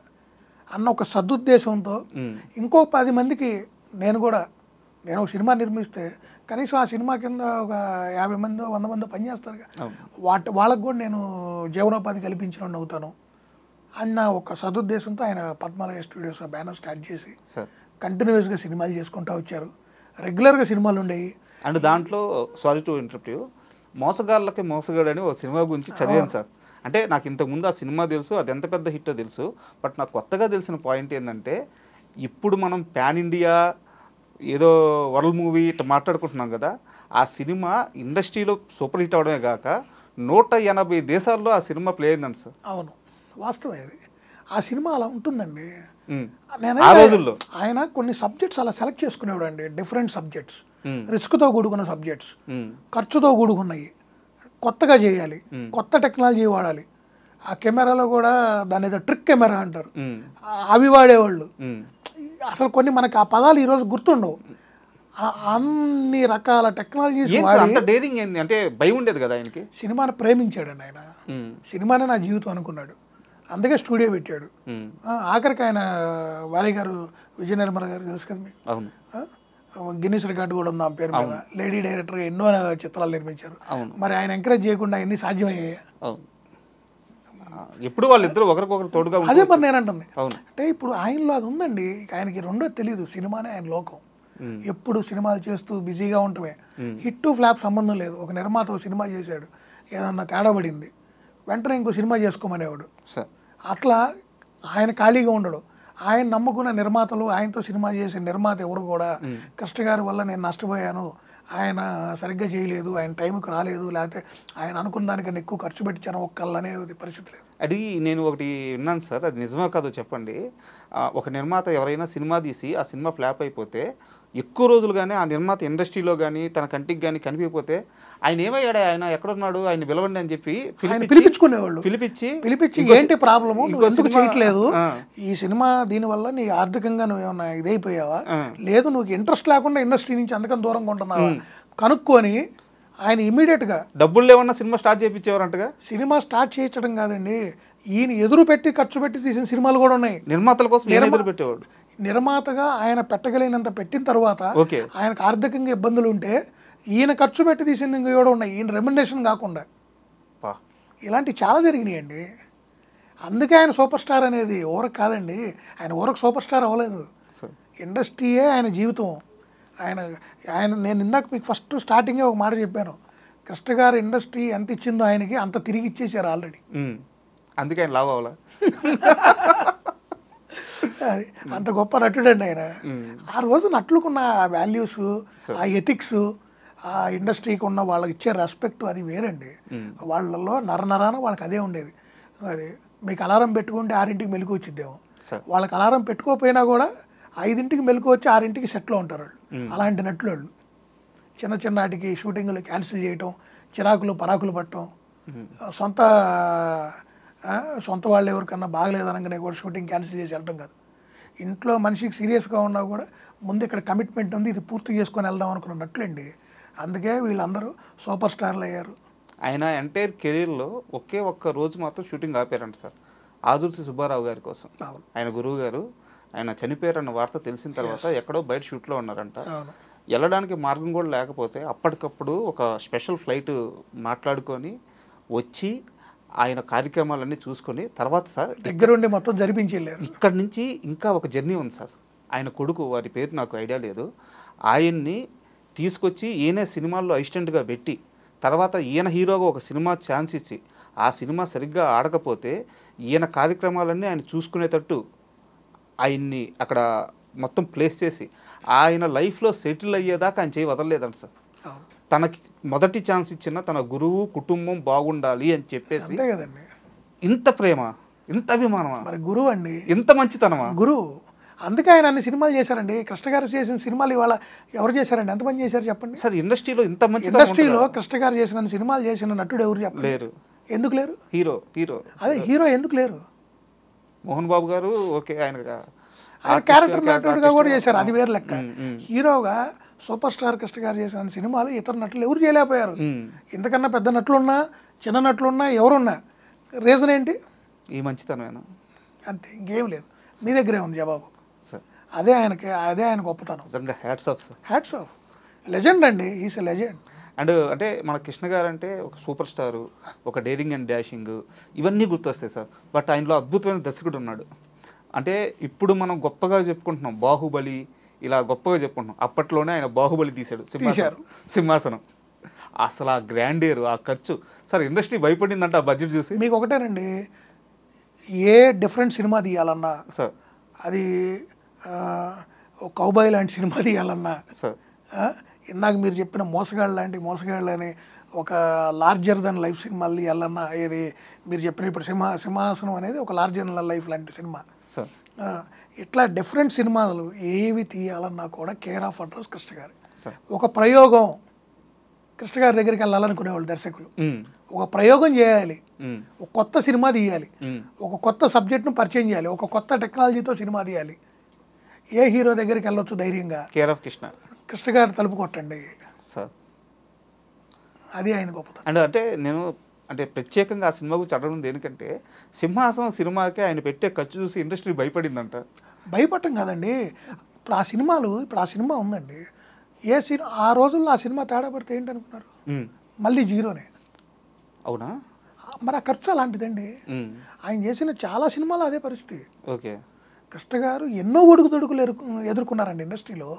అన్న ఒక సదుద్దేశంతో ఇంకో 10 మందికి నేను ఒక సినిమా నిర్మిస్తే కనీసం ఆ సినిమా కింద ఒక 50 మంది 100 మంది పనిచేస్తారు, వాళ్ళకు కూడా నేను జీవనోపాధి కల్పించిన అవుతాను అన్న ఒక సదుద్దేశంతో ఆయన పద్మాలయ స్టూడియోస్ బ్యానర్ స్టార్ట్ చేసి కంటిన్యూస్గా సినిమాలు చేసుకుంటూ వచ్చారు. రెగ్యులర్గా సినిమాలు ఉండేవి. అండ్ దాంట్లో సారీ టు ఇంటరప్ట్ యూ, మోసగాళ్ళకి మోసగాడు అని ఒక సినిమా గురించి చదివాను సార్. అంటే నాకు ఇంతకుముందు ఆ సినిమా తెలుసు, అది ఎంత పెద్ద హిట్టో తెలుసు, బట్ నాకు కొత్తగా తెలిసిన పాయింట్ ఏంటంటే ఇప్పుడు మనం పాన్ ఇండియా ఏదో వరల్డ్ మూవీ ఇట్లా మాట్లాడుకుంటున్నాం కదా, ఆ సినిమా ఇండస్ట్రీలో సూపర్ హిట్ అవడమే కాక 180 దేశాల్లో ఆ సినిమా ప్లే అయిందండి సార్. అవును, వాస్తవం అది. ఆ సినిమా అలా ఉంటుందండి. ఆ రోజుల్లో ఆయన కొన్ని సబ్జెక్ట్స్ అలా సెలెక్ట్ చేసుకునేవాడు అండి, డిఫరెంట్ సబ్జెక్ట్స్, రిస్క్తో కూడుకున్న సబ్జెక్ట్స్, ఖర్చుతో కూడుకున్నాయి, కొత్తగా చేయాలి, కొత్త టెక్నాలజీ వాడాలి. ఆ కెమెరాలో కూడా దాని ఏదో ట్రిక్ కెమెరా అంటారు, అవి వాడేవాళ్ళు. అసలు కొన్ని మనకి ఆ పదాలు ఈరోజు గుర్తుండవు. అన్ని రకాల టెక్నాలజీస్ డేరింగ్ ఏంది అంటే భయం ఉండేది కదా ఆయనకి. సినిమాని ప్రేమించాడండి ఆయన, సినిమానే నా జీవితం అనుకున్నాడు, అందుకే స్టూడియో పెట్టాడు. ఆఖరికి ఆయన వారి గారు విజయ నిర్మల గారు తెలుసు కదా మీకు, గిన్నిస్ రికార్డు కూడా ఉంది ఆమె పేరు మీద, లేడీ డైరెక్టర్గా ఎన్నో చిత్రాలు నిర్మించారు. మరి ఆయన ఎంకరేజ్ చేయకుండా ఎన్ని సాధ్యమయ్యాయి? ఎప్పుడు వాళ్ళిద్దరు ఒకరికొకరు తోడుగా. అదే మరి నేను అంటుంది, అంటే ఇప్పుడు ఆయనలో అది ఉందండి, ఆయనకి రెండో తెలియదు, సినిమానే ఆయన లోకం. ఎప్పుడు సినిమాలు చేస్తూ బిజీగా ఉండటమే, హిట్ టు ఫ్లాప్ సంబంధం లేదు. ఒక నిర్మాత ఒక సినిమా చేశాడు, ఏదన్నా తేడా పడింది వెంటనే ఇంకో సినిమా చేసుకోమనేవాడు. అట్లా ఆయన ఖాళీగా ఉండడు. ఆయన నమ్ముకున్న నిర్మాతలు, ఆయనతో సినిమా చేసే నిర్మాత ఎవరు కూడా కృష్ణ గారి వల్ల నేను నష్టపోయాను, ఆయన సరిగ్గా చేయలేదు, ఆయన టైంకి రాలేదు, లేకపోతే ఆయన అనుకున్న దానికన్నా ఎక్కువ ఖర్చు పెట్టించాను ఒక్కళ్ళు అనేది పరిస్థితి లేదు. అది నేను ఒకటి విన్నాను సార్, అది నిజమో కాదో చెప్పండి. ఒక నిర్మాత ఎవరైనా సినిమా తీసి ఆ సినిమా ఫ్లాప్ అయిపోతే ఎక్కువ రోజులు కానీ ఆ నిర్మాత ఇండస్ట్రీలో కానీ తన కంటికి కానీ కనిపించకపోతే ఆయన ఏమయ్యాడు, ఆయన ఎక్కడున్నాడు, ఆయన పిలవండి అని చెప్పి పిలిపించుకునేవాళ్ళు. పిలిపించి ఏంటి ప్రాబ్లము, ఎందుకు చేయట్లేదు ఈ సినిమా, దీనివల్ల నీ ఆర్థికంగా నువ్వు ఏమన్నా ఇదైపోయావా, లేదు నువ్వు ఇంట్రెస్ట్ లేకుండా ఇండస్ట్రీ నుంచి అందుకని దూరంగా ఉంటున్నావా కనుక్కొని ఆయన ఇమీడియట్గా డబ్బులు లేవన్నా సినిమా స్టార్ట్ చేయించేవారంటగా. సినిమా స్టార్ట్ చేయించడం కాదండి, ఈయన ఎదురు పెట్టి ఖర్చు పెట్టి తీసిన సినిమాలు కూడా ఉన్నాయి. నిర్మాతల కోసం ఎదురు పెట్టేవాడు. నిర్మాతగా ఆయన పెట్టగలిగినంత పెట్టిన తర్వాత ఆయనకు ఆర్థికంగా ఇబ్బందులు ఉంటే ఈయన ఖర్చు పెట్టి తీసిన కూడా ఉన్నాయి, ఈయన రెమ్యునరేషన్ కాకుండా. ఇలాంటి చాలా జరిగినాయండి. అందుకే ఆయన సూపర్ స్టార్ అనేది. ఊరకు కాదండి, ఆయన ఊరకు సూపర్ స్టార్ అవ్వలేదు, ఇండస్ట్రీయే ఆయన జీవితం. ఆయన నేను ఇందాక మీకు ఫస్ట్ స్టార్టింగే ఒక మాట చెప్పాను, కృష్ణ గారు ఇండస్ట్రీ ఎంత ఇచ్చిందో ఆయనకి అంత తిరిగి ఇచ్చేసారు ఆల్రెడీ. అందుకే ఆయన లాభ అవ్వాలా, అది అంత గొప్ప నటుడండి ఆయన. ఆ రోజు నటులకున్న వాల్యూస్, ఆ ఎథిక్స్, ఆ ఇండస్ట్రీకి ఉన్న వాళ్ళకి ఇచ్చే రెస్పెక్ట్ అది వేరండి. వాళ్ళల్లో నరనరాన వాళ్ళకి అదే ఉండేది. అది మీకు అలారం పెట్టుకుంటే 6ంటికి మెలకు వచ్చిద్దేమో, వాళ్ళకి అలారం పెట్టుకోకపోయినా కూడా 5ంటికి మెలకు వచ్చి 6ంటికి సెట్లో ఉంటారు వాళ్ళు. అలాంటి నటులు వాళ్ళు. చిన్న చిన్నటికి షూటింగ్లు క్యాన్సిల్ చేయటం, చిరాకులు పరాకులు పట్టడం, సొంత వాళ్ళు ఎవరికన్నా బాగలేదనగానే కూడా షూటింగ్ క్యాన్సిల్ చేసి వెళ్ళటం కాదు. ఇంట్లో మనిషికి సీరియస్గా ఉన్నా కూడా ముందు ఇక్కడ కమిట్మెంట్ ఉంది, ఇది పూర్తి చేసుకొని వెళ్దాం అనుకున్నట్లండి. అందుకే వీళ్ళందరూ సూపర్ స్టార్లు అయ్యారు. ఆయన ఎంటైర్ కెరీర్లో ఒకే ఒక్క రోజు మాత్రం షూటింగ్ ఆపారంట సార్, ఆదుర్తి సుబ్బారావు గారి కోసం. ఆయన గురువు గారు ఆయన చనిపోయారన్న వార్త తెలిసిన తర్వాత ఎక్కడో బయట షూట్లో ఉన్నారంట. వెళ్ళడానికి మార్గం కూడా లేకపోతే అప్పటికప్పుడు ఒక స్పెషల్ ఫ్లైట్ మాట్లాడుకొని వచ్చి ఆయన కార్యక్రమాలన్నీ చూసుకొని తర్వాత సార్ దగ్గరుండి మొత్తం జరిపించి వెళ్ళారు. ఇక్కడి నుంచి ఇంకా ఒక జర్నీ ఉంది సార్. ఆయన కొడుకు, వారి పేరు నాకు ఐడియా లేదు, ఆయన్ని తీసుకొచ్చి ఈయన సినిమాల్లో అసిస్టెంట్గా పెట్టి తర్వాత ఈయన హీరోగా ఒక సినిమా ఛాన్స్ ఇచ్చి ఆ సినిమా సరిగ్గా ఆడకపోతే ఈయన కార్యక్రమాలన్నీ ఆయన చూసుకునేటట్టు ఆయన్ని అక్కడ మొత్తం ప్లేస్ చేసి ఆయన లైఫ్లో సెటిల్ అయ్యేదాకా ఆయన చేయి వదలలేదంట సార్. తనకి మొదటి ఛాన్స్ ఇచ్చిన తన గురువు కుటుంబం బాగుండాలి అని చెప్పేసి ఇంత ప్రేమ, ఇంత అభిమానమా, మరి గురువు అండి, ఇంత మంచితనమా గురువు. అందుకే ఆయన అన్ని సినిమాలు చేశారండి. కృష్ణ గారు చేసిన సినిమాలు ఇవాళ ఎవరు చేశారండి? ఎంతమంది చేశారు చెప్పండి సార్? ఇండస్ట్రీలో ఇంత మంచి ఇండస్ట్రీలో కృష్ణ గారు చేసిన సినిమాలు చేసిన నటుడు ఎవరు చెప్పండి? లేరు. ఎందుకు లేరు? హీరో హీరో అదే హీరో ఎందుకు లేరు? మోహన్ బాబు గారు ఓకే, ఆయన క్యారెక్టర్ నటుడుగా కూడా చేశారు, అది వేరు లెక్క. హీరోగా సూపర్ స్టార్ కృష్ణ గారు చేసిన సినిమాలు ఇతర నటులు ఎవరు చేయలేకపోయారు. ఇంతకన్నా పెద్ద నటులున్నా చిన్న నటులున్నా ఎవరున్నా రీజన్ ఏంటి? ఈ మంచితనమేనా? అంతే, ఇంకేం లేదు. మీ దగ్గరే ఉంది జవాబు. అదే ఆయన గొప్పతనం. Hats off sir, hats off. Legend అండి, ఈస్ ఎ లెజెండ్. అండ్ అంటే మన కృష్ణ గారు అంటే ఒక సూపర్ స్టారు, ఒక డేరింగ్ అండ్ డాషింగ్, ఇవన్నీ గుర్తొస్తాయి సార్. బట్ ఆయనలో అద్భుతమైన దర్శకుడు ఉన్నాడు. అంటే ఇప్పుడు మనం గొప్పగా చెప్పుకుంటున్నాం బాహుబలి, ఇలా గొప్పగా చెప్పుకుంటున్నాం. అప్పట్లోనే ఆయన బాహుబలి తీశాడు, సింహాసనం. అసలు ఆ గ్రాండేరు, ఆ ఖర్చు సార్, ఇండస్ట్రీ భయపడిందంట ఆ బడ్జెట్ చూసి. మీకు ఒకటేనండి, ఏ డిఫరెంట్ సినిమా తీయాలన్నా సార్, అది కౌబాయ్ లాంటి సినిమా తీయాలన్నా సార్, ఇందాక మీరు చెప్పిన మోసగాళ్ళు అని ఒక లార్జర్ దెన్ లైఫ్ సినిమాలు తీయాలన్నా, ఏది మీరు చెప్పిన ఇప్పుడు సింహాసనం అనేది ఒక లార్జర్ దెన్ లైఫ్ లాంటి సినిమా. ఇట్లా డిఫరెంట్ సినిమాలు ఏవి తీయాలన్నా కూడా కేర్ ఆఫ్ అడ్రస్ కృష్ణ గారు. ఒక ప్రయోగం కృష్ణ గారి దగ్గరికి వెళ్ళాలనుకునేవాళ్ళు దర్శకులు. ఒక ప్రయోగం చేయాలి, ఒక కొత్త సినిమా తీయాలి, ఒక కొత్త సబ్జెక్ట్ను పరిచయం చేయాలి, ఒక కొత్త టెక్నాలజీతో సినిమా తీయాలి. ఏ హీరో దగ్గరికి వెళ్ళొచ్చు ధైర్యంగా? కేర్ ఆఫ్ కృష్ణ గారు తలుపు కొట్టండి సార్. అది ఆయన గొప్పతనం. అండ్ అంటే నేను అంటే ప్రత్యేకంగా ఆ సినిమా గురించి అడగడం దేనికంటే, సింహాసనం సినిమాకే ఆయన పెట్టే ఖర్చు చూసి ఇండస్ట్రీ భయపడిందంట. భయపడటం కాదండి, ఇప్పుడు ఆ సినిమా ఉందండి, ఆ రోజుల్లో ఆ సినిమా తేడా పడితే ఏంటనుకున్నారు? మళ్ళీ జీరోనే. అవునా? మరి ఆ ఖర్చు అలాంటిదండి. ఆయన చేసిన చాలా సినిమాలు అదే పరిస్థితి. ఓకే. కృష్ణ గారు ఎన్నో ఒడుకుదొడుకులు ఎదుర్కొన్నారండి ఇండస్ట్రీలో.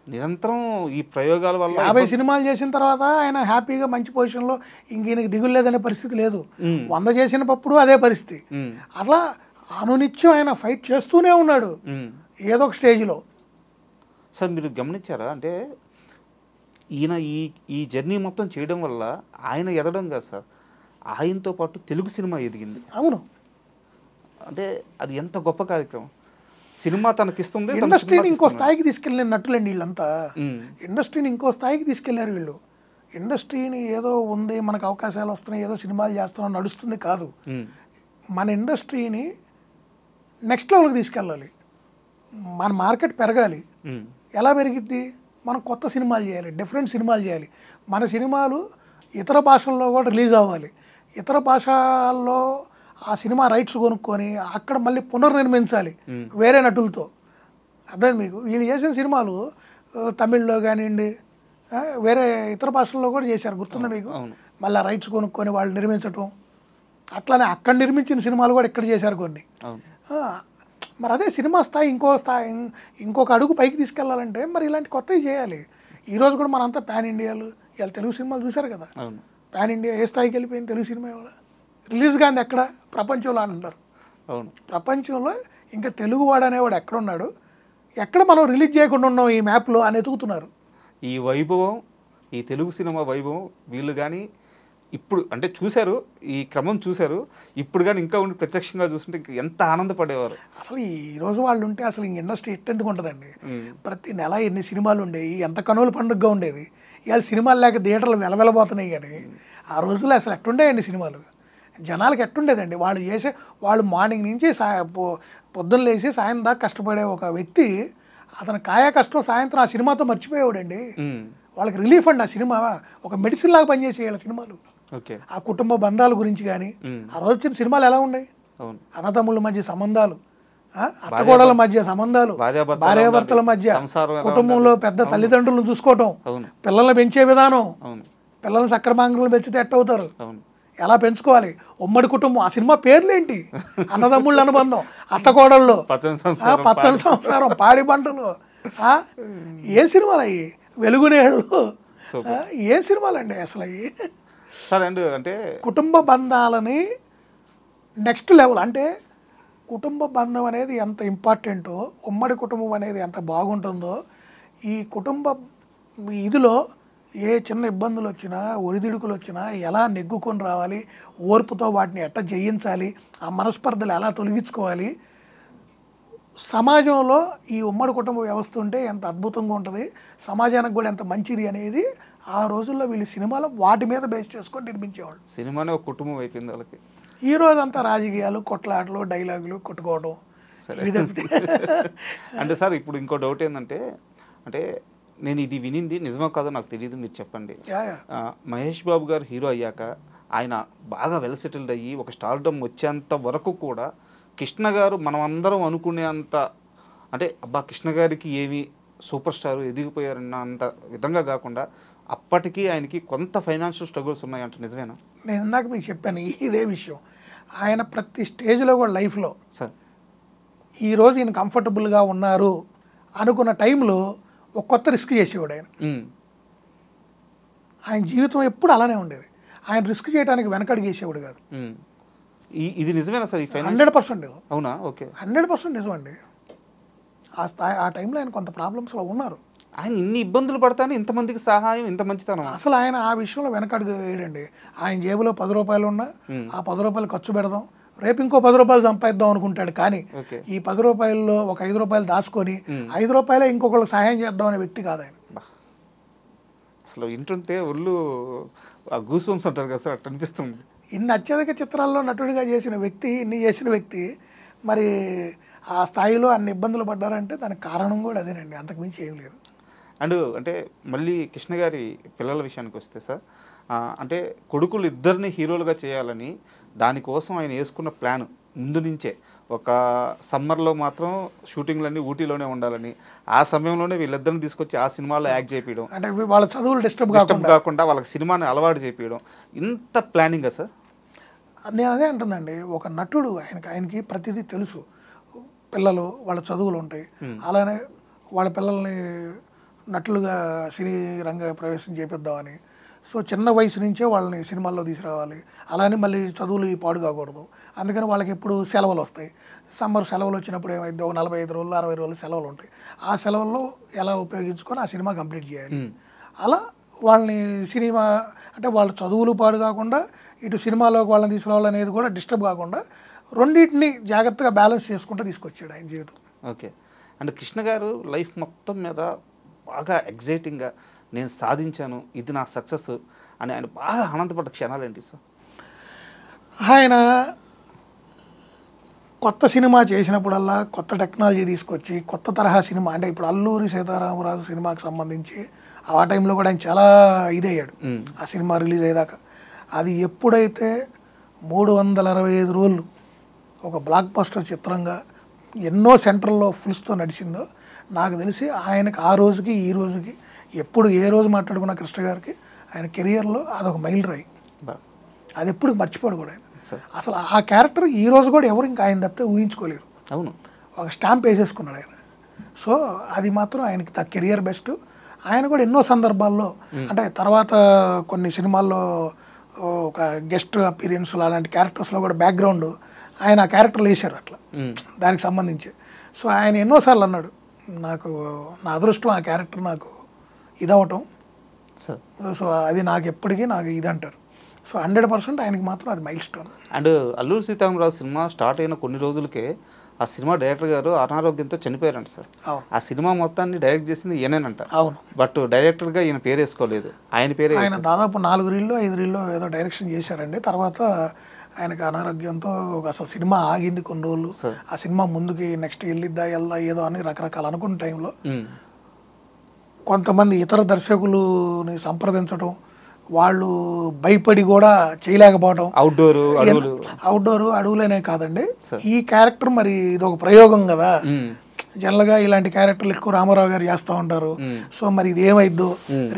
నిరంతరం ఈ ప్రయోగాల వల్ల 50 సినిమాలు చేసిన తర్వాత ఆయన హ్యాపీగా మంచి పొజిషన్లో ఇంక దిగులు లేదనే పరిస్థితి లేదు. 100 చేసినప్పుడు అదే పరిస్థితి. అట్లా అనునిత్యం ఆయన ఫైట్ చేస్తూనే ఉన్నాడు ఏదో ఒక స్టేజ్లో. సార్ మీరు గమనించారా, అంటే ఈయన ఈ జర్నీ మొత్తం చేయడం వల్ల ఆయన ఎదగడం కాదు సార్, ఆయనతో పాటు తెలుగు సినిమా ఎదిగింది. అవును, అంటే అది ఎంత గొప్ప కార్యక్రమం. సినిమా తనకిస్తుంది, ఇండస్ట్రీని ఇంకో స్థాయికి తీసుకెళ్ళిన నటులండి వీళ్ళంతా. ఇండస్ట్రీని ఇంకో స్థాయికి తీసుకెళ్లారు వీళ్ళు. ఇండస్ట్రీని ఏదో ఉంది మనకు అవకాశాలు వస్తున్నాయి, ఏదో సినిమాలు చేస్తున్నాం నడుస్తుంది కాదు, మన ఇండస్ట్రీని నెక్స్ట్ లెవెల్కి తీసుకెళ్ళాలి. మన మార్కెట్ పెరగాలి. ఎలా పెరిగిద్ది? మనం కొత్త సినిమాలు చేయాలి, డిఫరెంట్ సినిమాలు చేయాలి. మన సినిమాలు ఇతర భాషల్లో కూడా రిలీజ్ అవ్వాలి. ఇతర భాషల్లో ఆ సినిమా రైట్స్ కొనుక్కొని అక్కడ మళ్ళీ పునర్నిర్మించాలి వేరే నటులతో. అదే మీకు వీళ్ళు చేసిన సినిమాలు తమిళ్లో కానివ్వండి, వేరే ఇతర భాషల్లో కూడా చేశారు, గుర్తుందా మీకు? మళ్ళీ రైట్స్ కొనుక్కొని వాళ్ళు నిర్మించటం, అట్లానే అక్కడ నిర్మించిన సినిమాలు కూడా ఇక్కడ చేశారు కొన్ని. మరి అదే సినిమా స్థాయి ఇంకొక అడుగు పైకి తీసుకెళ్లాలంటే మరి ఇలాంటి కొత్తవి చేయాలి. ఈరోజు కూడా మనంతా పాన్ ఇండియాలు, ఇలా తెలుగు సినిమాలు చూశారు కదా, పాన్ ఇండియా ఏ స్థాయికి వెళ్ళిపోయింది తెలుగు సినిమా. ఇవాళ రిలీజ్ కాంది ఎక్కడ? ప్రపంచంలో అంటారు. ప్రపంచంలో ఇంకా తెలుగువాడు అనేవాడు ఎక్కడున్నాడు, ఎక్కడ మనం రిలీజ్ చేయకుండా ఉన్నాం ఈ మ్యాప్లో అని ఎతుకుతున్నారు. ఈ వైభవం, ఈ తెలుగు సినిమా వైభవం వీళ్ళు కానీ ఇప్పుడు అంటే చూశారు, ఈ క్రమం చూశారు, ఇప్పుడు కానీ ఇంకా ఉండి ప్రత్యక్షంగా చూస్తుంటే ఎంత ఆనందపడేవారు. అసలు ఈ రోజు వాళ్ళు ఉంటే అసలు ఇంక ఇండస్ట్రీ ఎట్టెందుకు ఉంటుందండి? ప్రతి నెల ఎన్ని సినిమాలు ఉండేవి, ఎంత కనుల పండుగగా ఉండేది. ఇవాళ సినిమాలు లేక థియేటర్లు వెలవెలబోతున్నాయి. కానీ ఆ రోజుల్లో అసలు ఎట్టుండేయండి సినిమాలు. జనాలకి ఎట్టుండేదండి, వాళ్ళు మార్నింగ్ నుంచి పొద్దున్న లేచి సాయం దాకా కష్టపడే ఒక వ్యక్తి అతను కాయా కష్టం సాయంత్రం ఆ సినిమాతో మర్చిపోయాడండి. వాళ్ళకి రిలీఫ్ అండి ఆ సినిమా, ఒక మెడిసిన్ లాగా పనిచేసేయాలి సినిమాలు. ఆ కుటుంబ బంధాల గురించి కానీ ఆ రోజు వచ్చిన సినిమాలు ఎలా ఉన్నాయి, అన్నదమ్ముల మధ్య సంబంధాలు, అత్తగోడల మధ్య సంబంధాలు, భార్యాభర్తల మధ్య, కుటుంబంలో పెద్ద తల్లిదండ్రులను చూసుకోవటం, పిల్లల్ని పెంచే విధానం, పిల్లల్ని సక్రమాంగంలో పెంచితే ఎట్టవుతారు, ఎలా పెంచుకోవాలి, ఉమ్మడి కుటుంబం, ఆ సినిమా పేర్లేంటి, అన్నదమ్ముళ్ళ అనుబంధం, అత్తకోడళ్ళు, పచ్చని సంసారం, పాడి పంటలు, ఏ సినిమాలు అయ్యి, వెలుగునేళ్ళు, ఏ సినిమాలండి అసలు అయ్యి. అంటే కుటుంబ బంధాలని నెక్స్ట్ లెవెల్, అంటే కుటుంబ బంధం అనేది ఎంత ఇంపార్టెంటో, ఉమ్మడి కుటుంబం అనేది ఎంత బాగుంటుందో, ఈ కుటుంబ ఇదిలో ఏ చిన్న ఇబ్బందులు వచ్చినా ఒడిదుడుకులు వచ్చినా ఎలా నెగ్గుకొని రావాలి, ఓర్పుతో వాటిని ఎట్లా జయించాలి, ఆ మనస్పర్ధలు ఎలా తొలగించుకోవాలి, సమాజంలో ఈ ఉమ్మడి కుటుంబ వ్యవస్థ ఉంటే ఎంత అద్భుతంగా ఉంటుంది, సమాజానికి కూడా ఎంత మంచిది అనేది ఆ రోజుల్లో వీళ్ళు సినిమాలో వాటి మీద బేస్ చేసుకొని నిర్మించేవాళ్ళు. సినిమానే ఒక కుటుంబం అయిపోయింది వాళ్ళకి. ఈ రోజంతా రాజకీయాలు, కొట్లాటలు, డైలాగులు కొట్టుకోవడం. అంటే సార్ ఇప్పుడు ఇంకో డౌట్ ఏంటంటే, అంటే నేను ఇది వినింది నిజమో కాదో నాకు తెలియదు, మీరు చెప్పండి. మహేష్ బాబు గారు హీరో అయ్యాక ఆయన బాగా వెల్ సెటిల్డ్ అయ్యి ఒక స్టార్డమ్ వచ్చేంత వరకు కూడా కృష్ణ గారు మనం అందరం అనుకునేంత, అంటే అబ్బా కృష్ణ గారికి ఏమి సూపర్ స్టార్ ఎదిగిపోయారన్న అంత విధంగా కాకుండా అప్పటికి ఆయనకి కొంత ఫైనాన్షియల్ స్ట్రగుల్స్ ఉన్నాయంట, నిజమేనా? నేను ఇందాక మీకు చెప్పాను ఇదే విషయం. ఆయన ప్రతి స్టేజ్లో కూడా లైఫ్లో సార్ ఈరోజు ఈయన కంఫర్టబుల్గా ఉన్నారు అనుకున్న టైంలో ఒక కొత్త రిస్క్ చేసేవాడు ఆయన. ఆయన జీవితం ఎప్పుడు అలానే ఉండేది. ఆయన రిస్క్ చేయడానికి వెనకడుగు వేసేవాడు కాదు. ఇది నిజమేనా సార్? 100% నిజం. అవునా? ఓకే, 100% నిజం అండి. ఆ టైంలో ఆయన కొంత ప్రాబ్లమ్స్లో ఉన్నారు. ఆయన ఇన్ని ఇబ్బందులు పడతానే ఇంతమందికి సహాయం, ఇంత మంచితనం. అసలు ఆయన ఆ విషయంలో వెనకడుగు వేయడండి. ఆయన జేబులో 10 రూపాయలు ఉన్నా ఆ 10 రూపాయలు ఖర్చు పెడదాం, రేపు ఇంకో 10 రూపాయలు సంపాదిద్దాం అనుకుంటాడు. కానీ ఈ 10 రూపాయల్లో ఒక 5 రూపాయలు దాచుకొని 5 రూపాయలే ఇంకొకరికి సహాయం చేద్దాం అనే వ్యక్తి కాదు ఆయన. అసలు వింటుంటే ఒళ్ళు గూస్ బంప్స్ అంటారు కదా సార్, అట్లా అనిపిస్తుంది. ఇన్ని అత్యధిక చిత్రాల్లో నటుడిగా చేసిన వ్యక్తి, ఇన్ని చేసిన వ్యక్తి మరి ఆ స్థాయిలో అన్ని ఇబ్బందులు పడ్డారంటే దానికి కారణం కూడా అదేనండి, అంతకుమించి ఏం లేదు. అంటే మళ్ళీ కృష్ణ గారి పిల్లల విషయానికి వస్తే సార్, అంటే కొడుకులు ఇద్దరిని హీరోలుగా చేయాలని దానికోసం ఆయన వేసుకున్న ప్లాన్ ముందు నుంచే, ఒక సమ్మర్లో మాత్రం షూటింగ్లన్నీ ఊటీలోనే ఉండాలని, ఆ సమయంలోనే వీళ్ళిద్దరిని తీసుకొచ్చి ఆ సినిమాలో యాక్ట్ చేయించడం, అంటే వాళ్ళ చదువులు డిస్టర్బ్ కాకుండా వాళ్ళకి సినిమాని అలవాటు చేయించడం, ఇంత ప్లానింగా సార్? నేను అదే అంటుందండి, ఒక నటుడు ఆయనకి ప్రతిదీ తెలుసు. పిల్లలు వాళ్ళ చదువులు ఉంటాయి, అలానే వాళ్ళ పిల్లల్ని నటులుగా సినీ రంగ ప్రవేశం చేపిద్దామని, సో చిన్న వయసు నుంచే వాళ్ళని సినిమాల్లో తీసుకురావాలి, అలానే మళ్ళీ చదువులు పాడు కాకూడదు. అందుకని వాళ్ళకి ఎప్పుడు సెలవులు వస్తాయి. సమ్మర్ సెలవులు వచ్చినప్పుడు ఏమైంది, ఒక 45 రోజులు 60 రోజులు సెలవులు ఉంటాయి. ఆ సెలవుల్లో ఎలా ఉపయోగించుకొని ఆ సినిమా కంప్లీట్ చేయాలి. అలా వాళ్ళని సినిమా అంటే వాళ్ళ చదువులు పాడు కాకుండా ఇటు సినిమాలోకి వాళ్ళని తీసుకురావాలనేది కూడా డిస్టర్బ్ కాకుండా రెండింటిని జాగ్రత్తగా బ్యాలెన్స్ చేసుకుంటూ తీసుకొచ్చాడు ఆయన జీవితం. ఓకే, అంటే కృష్ణ గారు లైఫ్ మొత్తం మీద బాగా ఎగ్జైటింగ్గా నేను సాధించాను, ఇది నా సక్సెస్ అని ఆయన బాగా ఆనందపడ్డ క్షణాలు ఏంటి సార్? ఆయన కొత్త సినిమా చేసినప్పుడల్లా కొత్త టెక్నాలజీ తీసుకొచ్చి కొత్త తరహా సినిమా, అంటే ఇప్పుడు అల్లూరి సీతారామరాజు సినిమాకి సంబంధించి ఆ టైంలో కూడా ఆయన చాలా ఇదయ్యాడు ఆ సినిమా రిలీజ్ అయ్యేదాకా. అది ఎప్పుడైతే 365 రోజులు ఒక బ్లాక్ బస్టర్ చిత్రంగా ఎన్నో సెంటర్లో ఫుల్స్తో నడిచిందో, నాకు తెలిసి ఆయనకు ఆ రోజుకి ఈ రోజుకి ఎప్పుడు ఏ రోజు మాట్లాడుకున్న కృష్ణ గారికి ఆయన కెరియర్లో అదొక మైల్ రాయి. అది ఎప్పుడు మర్చిపోడు కూడా ఆయన. అసలు ఆ క్యారెక్టర్ ఈ రోజు కూడా ఎవరు ఇంకా ఆయన తప్పితే ఊహించుకోలేరు. అవును, ఒక స్టాంప్ వేసేసుకున్నాడు ఆయన. సో అది మాత్రం ఆయనకి ద కెరియర్ బెస్ట్. ఆయన కూడా ఎన్నో సందర్భాల్లో, అంటే తర్వాత కొన్ని సినిమాల్లో ఒక గెస్ట్ అపీరియన్స్లు అలాంటి క్యారెక్టర్స్లో కూడా బ్యాక్గ్రౌండ్ ఆయన ఆ క్యారెక్టర్లు వేశారు అట్లా దానికి సంబంధించి. సో ఆయన ఎన్నోసార్లు అన్నాడు, నాకు నా అదృష్టం ఆ క్యారెక్టర్ నాకు ఇదవటం, సో అది నాకు ఎప్పటికీ నాకు ఇది అంటారు. సో 100% ఆయనకి మాత్రం అది mile stone. And Alluri Sitaramaraju cinema start అయిన కొన్ని రోజులకే ఆ సినిమా డైరెక్టర్ గారు అనారోగ్యంతో చనిపోయారంట సార్. ఆ సినిమా మొత్తాన్ని డైరెక్ట్ చేసింది ఈయనేనంట. అవును, బట్ డైరెక్టర్గా ఈయన పేరు వేసుకోలేదు, ఆయన పేరు. ఆయన దాదాపు 4 రీల్లో 5 రీల్లో ఏదో డైరెక్షన్ చేశారండి. తర్వాత ఆయనకు అనారోగ్యంతో అసలు సినిమా ఆగింది కొన్ని రోజులు. ఆ సినిమా ముందుకి నెక్స్ట్ వెళ్ళిద్దా ఏదో అని రకరకాలు అనుకున్న టైంలో కొంతమంది ఇతర దర్శకులని సంప్రదించడం, వాళ్ళు భయపడి కూడా చేయలేకపోవడం. అవుట్డోర్ అడవులనే కాదండి, ఈ క్యారెక్టర్ మరి ఇది ఒక ప్రయోగం కదా. జనరల్గా ఇలాంటి క్యారెక్టర్లు ఎక్కువ రామారావు గారు చేస్తూ ఉంటారు. సో మరి ఇది ఏమైద్దో,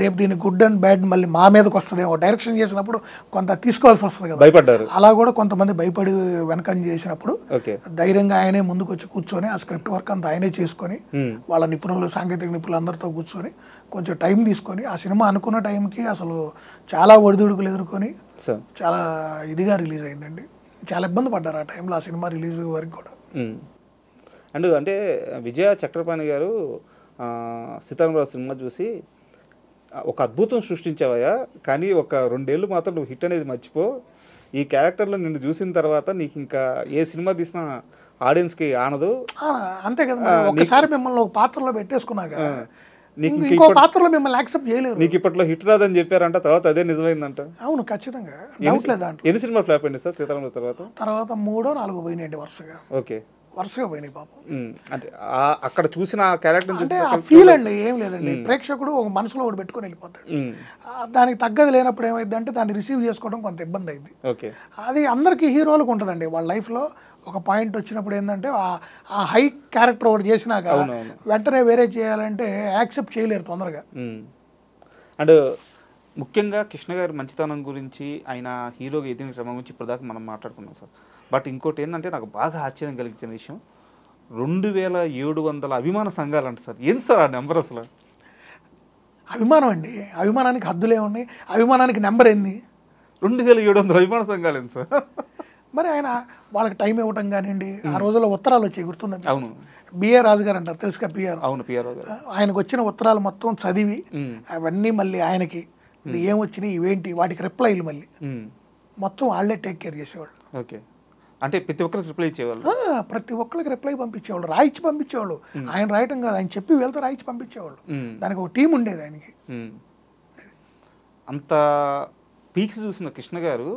రేపు దీన్ని గుడ్ అండ్ బ్యాడ్ మళ్ళీ మా మీదకి వస్తుందేమో. డైరెక్షన్ చేసినప్పుడు కొంత తీసుకోవాల్సి వస్తుంది కదా, భయపడ్డారు. అలా కూడా కొంతమంది భయపడి వెనకంజ చేసినప్పుడు ధైర్యంగా ఆయనే ముందుకు వచ్చి కూర్చొని ఆ స్క్రిప్ట్ వర్క్ అంతా ఆయనే చేసుకొని వాళ్ళ నిపుణులు, సాంకేతిక నిపుణులు అందరితో కూర్చొని కొంచెం టైం తీసుకొని ఆ సినిమా అనుకున్న టైంకి అసలు చాలా ఒడిదుడుకులు ఎదుర్కొని చాలా ఇదిగా రిలీజ్ అయిందండి. చాలా ఇబ్బంది పడ్డారు ఆ టైంలో ఆ సినిమా రిలీజ్ వరకు కూడా. అండ్ అంటే విజయ చక్రపాణి గారు సీతారామరాజు సినిమా చూసి ఒక అద్భుతం సృష్టించావయ్యా, కానీ ఒక 2 ఏళ్ళు మాత్రం నువ్వు హిట్ అనేది మర్చిపో, ఈ క్యారెక్టర్లో నిన్ను చూసిన తర్వాత నీకు ఇంకా ఏ సినిమా తీసినా ఆడియన్స్కి ఆనదు. అంతే కదా, ఒకసారి మిమ్మల్ని ఒక పాత్రలో పెట్టేసుకున్నాక ఇంకో పాత్రలో మిమ్మల్ని యాక్సెప్ట్ చేయలేరు. నీకు ఇప్పట్లో హిట్ రాదని చెప్పారంట, తర్వాత అదే నిజమైందంట. అవును, ఖచ్చితంగా డౌట్ లేదా. ఎన్ని సినిమా ఫ్లాప్ అయింది సార్ సీతారామరాజు తర్వాత? 3-4 పోయినాయండి వరుసగా. ఓకే, వరుసగా పోయినాయి పాపం. అంటే అక్కడ చూసిన క్యారెక్టర్ అంటే ఆ ఫీల్ అండి ఏం లేదండి. ప్రేక్షకుడు ఒక మనసులో ఒకటి పెట్టుకొని వెళ్ళిపోతాడు. దానికి తగ్గది లేనప్పుడు ఏమైంది అంటే దాన్ని రిసీవ్ చేసుకోవడం కొంత ఇబ్బంది అయింది. అది అందరికీ హీరోలకు ఉంటుందండి. వాళ్ళ లైఫ్లో ఒక పాయింట్ వచ్చినప్పుడు ఏంటంటే ఆ హై క్యారెక్టర్ ఒకటి చేసినాక వెంటనే వేరే చేయాలంటే యాక్సెప్ట్ చేయలేరు తొందరగా. అండ్ ముఖ్యంగా కృష్ణ గారి మంచితనం గురించి, ఆయన హీరోగా ఎదిగిన క్రమం గురించి ఇప్పటిదాకా మనం మాట్లాడుకున్నాం సార్. బట్ ఇంకోటి ఏంటంటే నాకు బాగా ఆశ్చర్యం కలిగించిన విషయం, 2700 అభిమాన సంఘాలు అంట సార్. ఏం సార్ ఆ నెంబర్ అసలు? అభిమానం అండి, అభిమానానికి హద్దులే ఉన్నాయి. అభిమానానికి నెంబర్ ఏంది? 2700 అభిమాన సంఘాలు ఏంటి సార్? మరి ఆయన వాళ్ళకి టైం ఇవ్వటం కానివ్వండి. ఆ రోజుల్లో ఉత్తరాలు వచ్చాయి, గుర్తుందండి? అవును, బిఆర్ రాజు గారు అంటారు, తెలుసుగా పిఆర్. అవును, పిఆర్. ఆయనకు వచ్చిన ఉత్తరాలు మొత్తం చదివి అవన్నీ మళ్ళీ ఆయనకి ఏమొచ్చినాయి ఇవేంటి వాటికి రిప్లైలు మళ్ళీ మొత్తం వాళ్ళే టేక్ కేర్ చేసేవాళ్ళు. ఓకే, అంటే ప్రతి ఒక్కరికి రిప్లై ఇచ్చేవాళ్ళు. ప్రతి ఒక్కరికి రిప్లై పంపించేవాళ్ళు, రాయించి పంపించేవాళ్ళు. ఆయన రాయటం కాదు, ఆయన చెప్పి వెళ్తే రాయించి పంపించేవాళ్ళు. దానికి ఒక టీం ఉండేది ఆయనకి. అంత పీక్స్ చూసిన కృష్ణ గారు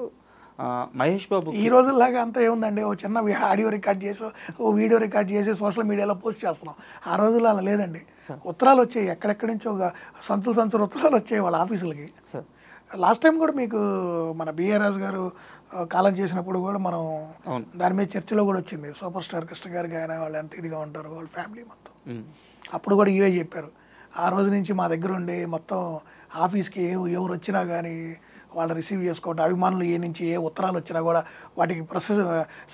మహేష్ బాబు ఈ రోజుల్లాగా అంతా ఏముందండి, ఓ చిన్న ఆడియో రికార్డ్ చేసి ఓ వీడియో రికార్డ్ చేసి సోషల్ మీడియాలో పోస్ట్ చేస్తున్నాం. ఆ రోజుల్లో అలా లేదండి. ఉత్తరాలు వచ్చాయి, ఎక్కడెక్కడి నుంచో ఒక సంచులు ఉత్తరాలు వచ్చాయి వాళ్ళ ఆఫీసులకి. లాస్ట్ టైం కూడా మీకు మన బిఆర్ రాజు గారు కాలం చేసినప్పుడు కూడా మనం దాని మీద చర్చలో కూడా వచ్చింది. సూపర్ స్టార్ కృష్ణ గారికి ఆయన వాళ్ళు ఎంత ఇదిగా ఉంటారు, వాళ్ళ ఫ్యామిలీ మొత్తం. అప్పుడు కూడా ఇవే చెప్పారు. ఆ రోజు నుంచి మా దగ్గర ఉండి మొత్తం ఆఫీస్కి ఎవరు వచ్చినా కానీ వాళ్ళు రిసీవ్ చేసుకోవడం, అభిమానులు ఏ నుంచి ఏ ఉత్తరాలు వచ్చినా కూడా వాటికి